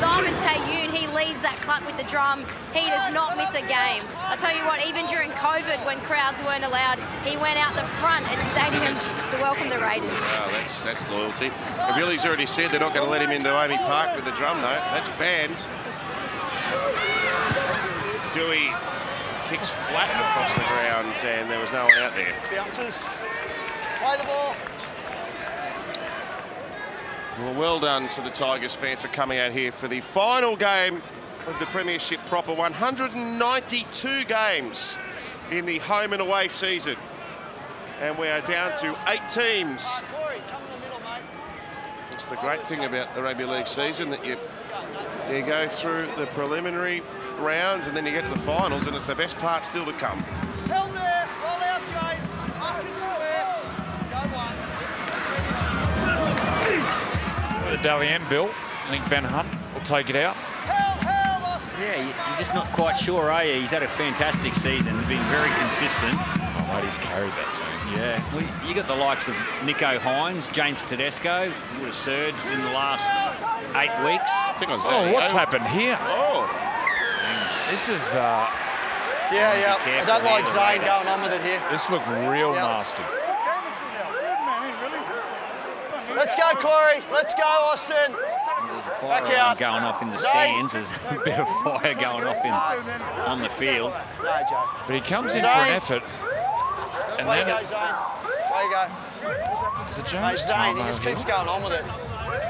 Simon Tayoun, he leads that clap with the drum. He does not miss a game. I tell you what, even during COVID, when crowds weren't allowed, he went out the front at stadiums to welcome the Raiders. Wow, that's loyalty. Billy's already said they're not going to let him into Amy Park with the drum, though. That's banned. Dewey kicks flat across the ground, and there was no one out there. Bounces. Play the ball. Well done to the Tigers fans for coming out here for the final game of the Premiership proper. 192 games in the home and away season. And we are down to 8 teams. It's the great thing about the Rugby League season that you go through the preliminary rounds and then you get to the finals, and it's the best part still to come. Held there. Roll out, James. Marcus square. Go one. The Dalian Bill. I think Ben Hunt will take it out. Yeah, you're just not quite sure, are you? He's had a fantastic season, been very consistent. Oh, mate, he's carried that team. Yeah, well, you got the likes of Nico Hines, James Tedesco, who would have surged in the last 8 weeks. I think what's happened here? Oh, this is... Yeah. I don't like Zane going on with it here. This looked real nasty. Let's go, Corey. Let's go, Austin. There's a fire alarm going off in the stands. There's a bit of fire going off on the field. No, Joe. But he comes in for an effort. And Way you then go, Zane. Way you go. it's a Mate, Jones Zane, he just keeps going on with it.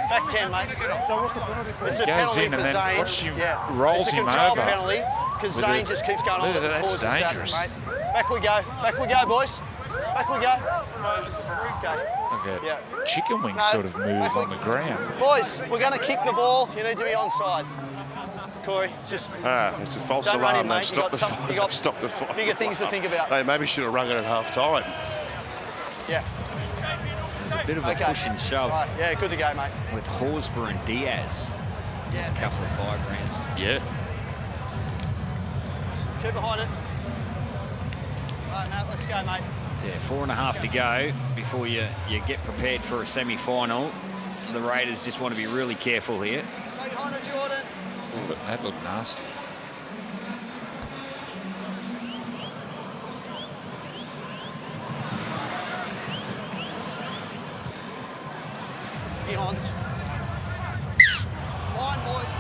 Back 10, mate. It's a Goes penalty in for and then Zane. watch him Yeah. rolls it's a him control over penalty because with Zane it. just keeps going on with it. That's Causes dangerous. that, mate. Back we go. Back we go, boys. Back we go. Okay. like a Yeah. chicken wing sort of move on the ground. Boys, we're going to kick the ball. You need to be onside. Corey, just it's a false don't alarm. run in, mate. They've stopped the fight. You got Stopped the fight. bigger things to think about. They maybe should have rung it at half time. Yeah. There's a bit of a push and shove Right. Yeah, good to go, mate. with Horsburgh and Diaz. Yeah. A couple of 5 rounds. Yeah. Keep behind it. Right, Matt, let's go, mate. Yeah, 4.5 to go before you get prepared for a semi-final. The Raiders just want to be really careful here. Take on it, Jordan. But that looked nasty. Behind. Line, boys.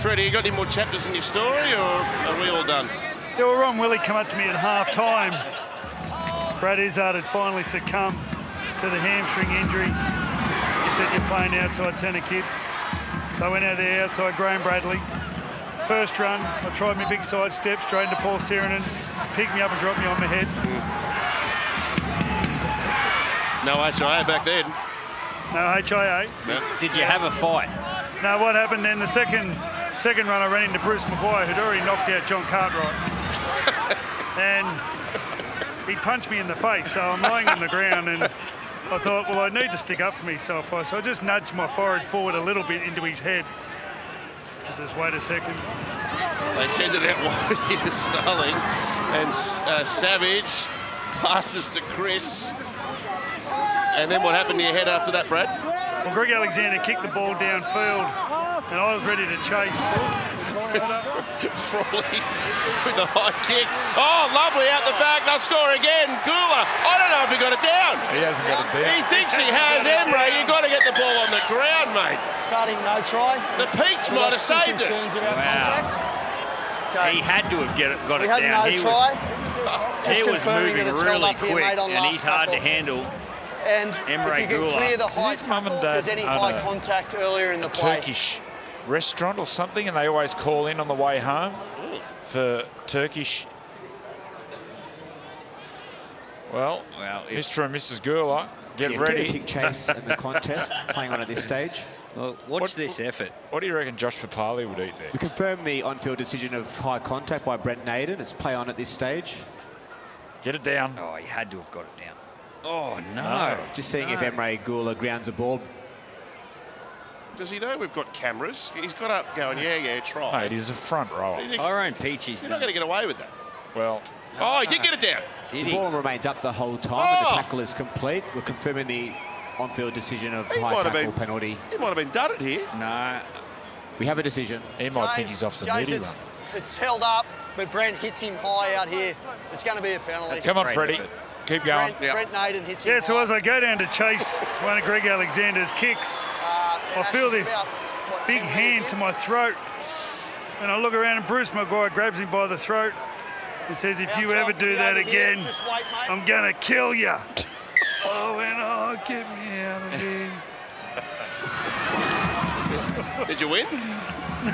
Freddie, you got any more chapters in your story, or are we all done? Yeah, well, Ron Willie come up to me at half-time. Brad Izzard had finally succumbed to the hamstring injury. He said, you're playing outside centre, kid. So I went out there outside Graham Bradley. First run, I tried my big side step straight into Paul Sirenen, picked me up and dropped me on my head. No HIA back then. No HIA. Did you have a fight? Now what happened then, the second run I ran into Bruce Maguire, who'd already knocked out John Cartwright. And he punched me in the face, so I'm lying on the ground and I thought, well, I need to stick up for myself. So I just nudged my forehead forward a little bit into his head. Just wait a second. They send it out wide into Starling, and Savage passes to Chris. And then what happened to your head after that, Brad? Well, Greg Alexander kicked the ball downfield and I was ready to chase. Frawley with a high kick. Oh, lovely out the back. They'll score again. Gula. I don't know if he got it down. He hasn't got it down. He thinks he has. Emre, you've got to get the ball on the ground, mate. Starting no try. The Peach might have saved it. Concerns about Wow. contact. Okay. He had to have got it We had down. no He try. He was confirming moving that it's held really up here, quick, mate, on and last he's hard to tackle. handle. And Emre if you can Gula. clear the high His mum tackle, and if dad there's any own high a contact earlier in the play. Turkish restaurant or something, and they always call in on the way home for Turkish. Well, Mr. and Mrs. Gurla, get ready. Kick chase in the contest, playing on at this stage. Well, watch this effort. What do you reckon Josh Papali would eat there? We confirm the on-field decision of high contact by Brent Naden. It's play on at this stage. Get it down. Oh, he had to have got it down. Oh, no. Just seeing if Emre Gula grounds a ball. Does he know we've got cameras? He's got up going, yeah, try. Mate, he's a front rower. Tyrone Peachy's You're not going to get away with that. Well, Oh, he did get it down. Did The he? ball remains up the whole time, and the tackle is complete. We're confirming the on-field decision of He high might have tackle been- penalty. He might have been done it here. No. We have a decision. he might think he's off the James, midi run. it's held up, but Brent hits him high out here. It's going to be a penalty. Come on, great Freddie. effort. Keep going. Brent Naden hits him Yeah, so high. as I go down to chase one of Greg Alexander's kicks, And I feel Ash is this about, what, big 10 hand metres to in? my throat. And I look around and Bruce Maguire grabs him by the throat and says, if you Now, ever John, do get that over here. again, Just wait, mate. I'm gonna kill you. Oh, and oh, get me out of here. Did you win?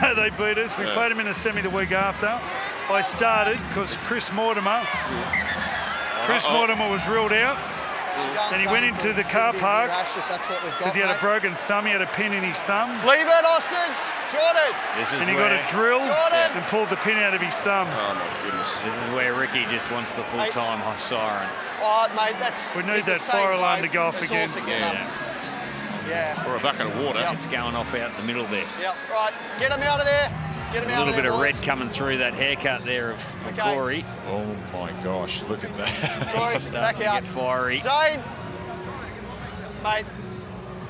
No, they beat us. We played them in a semi the week after. I started because Chris Mortimer was ruled out and he went into the car park because he had a broken thumb. He had a pin in his thumb. Leave it, Austin. Jordan. This is And he where, got a drill Jordan. and pulled the pin out of his thumb. Oh, my goodness. This is where Ricky just wants the full-time siren. Oh, mate, that's... We need he's the that same fire alarm bloke. to go off It's again. all together. Yeah. Or a bucket of water. Yep. It's going off out in the middle there. Yep, right. Get him out of there. Get him A out little of there, bit of red boys. coming through that haircut there of Corey. Oh, my gosh. Look at that. Corey, Starting back to out. get fiery. Zane. Mate,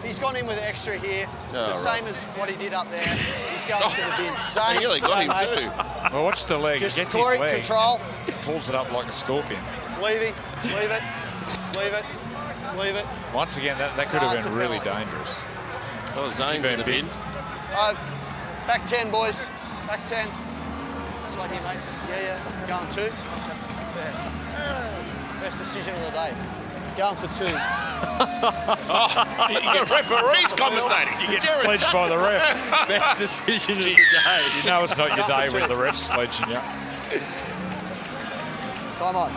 he's gone in with extra here. It's the right. same as what he did up there. He's going to the bin. Zane. He nearly got him mate. too. Well, watch the leg. Just He gets Corey, his leg. control. Pulls it up like a scorpion. Leave it. Leave it. Leave it. Leave it. Once again, that could No, have it's been a really penalty. dangerous. Oh, Zane's Been in the bin. Back 10, boys. Back 10. It's right here, mate. Yeah. Going 2. Yeah. Best decision of the day. Going for 2. The referee's commentating. You get Sledged by the ref. Best decision of the day. You know it's not your day Number when two. the ref's sledging you. Time on.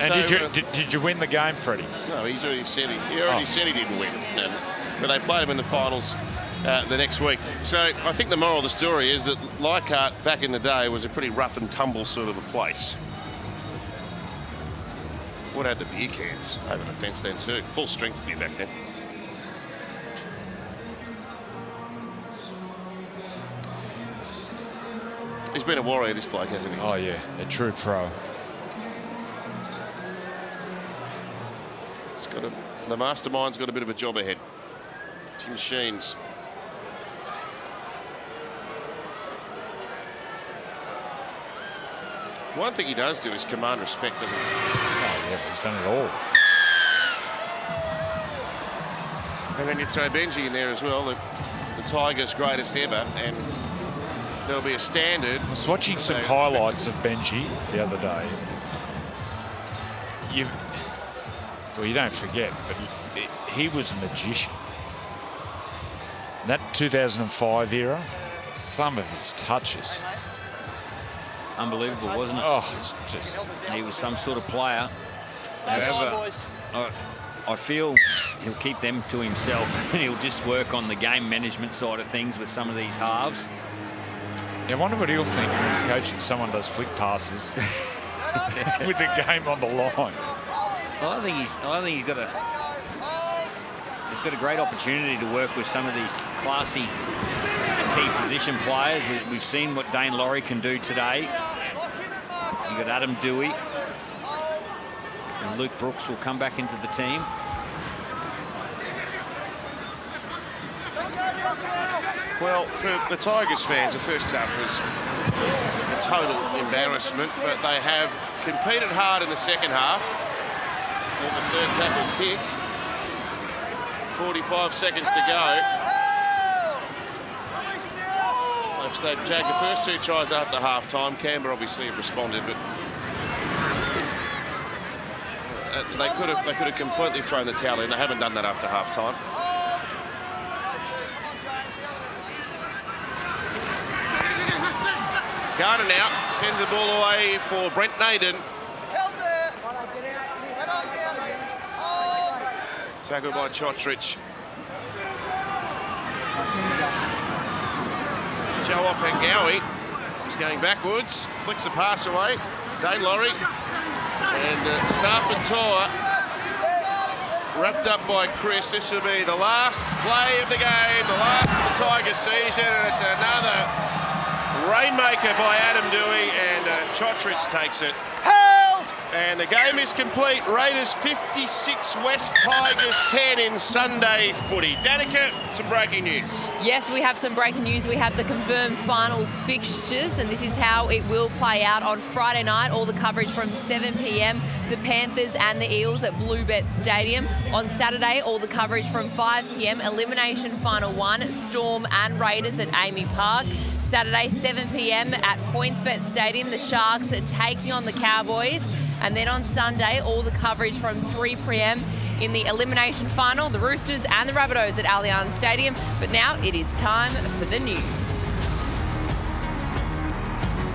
And So, did you win the game, Freddie? No, he's already said he already said he didn't win. But they played him in the finals the next week. So I think the moral of the story is that Leichhardt back in the day was a pretty rough and tumble sort of a place. What had the beer cans over the fence then too? Full strength beer back then. He's been a warrior, this bloke, hasn't he? Oh, yeah. A true pro. It's got the mastermind's got a bit of a job ahead. Tim Sheens. One thing he does do is command respect, doesn't he? Oh, yeah, he's done it all. And then you throw Benji in there as well, the Tigers' greatest ever, and there'll be a standard. I was watching some highlights of Benji the other day. Well, you don't forget, but he was a magician. That 2005 era, some of his touches. Unbelievable, wasn't it? Oh, it's just... He was some sort of player. Stand on, However, boys. I feel he'll keep them to himself and he'll just work on the game management side of things with some of these halves. I wonder what he'll think when he's coaching someone does flick passes with the game on the line. Well, I think he's got a great opportunity to work with some of these classy key position players. We've seen what Dane Laurie can do today. You've got Adam Dewey. And Luke Brooks will come back into the team. Well, for the Tigers fans, the first half was a total embarrassment, but they have competed hard in the second half. There's a third tackle kick. 45 seconds to go. They if they'd jagged the first 2 tries after half-time, Canberra obviously have responded, but they could have completely thrown the towel in. They haven't done that after half-time. Garner now sends the ball away for Brent Naden. Tackled by Chotrich. Joe Offengawi is going backwards, flicks a pass away. Dane Laurie and Starpentor wrapped up by Chris. This will be the last play of the game, the last of the Tiger season, and it's another rainmaker by Adam Dewey, and Chotrich takes it. And the game is complete. Raiders 56, West Tigers 10 in Sunday footy. Danica, some breaking news. Yes, we have some breaking news. We have the confirmed finals fixtures, and this is how it will play out on Friday night. All the coverage from 7 p.m. The Panthers and the Eels at Bluebet Stadium. On Saturday, all the coverage from 5 p.m. Elimination Final 1, Storm and Raiders at Amy Park. Saturday, 7 p.m. at PointsBet Stadium, the Sharks are taking on the Cowboys. And then on Sunday, all the coverage from 3 p.m. in the elimination final, the Roosters and the Rabbitohs at Allianz Stadium. But now it is time for the news.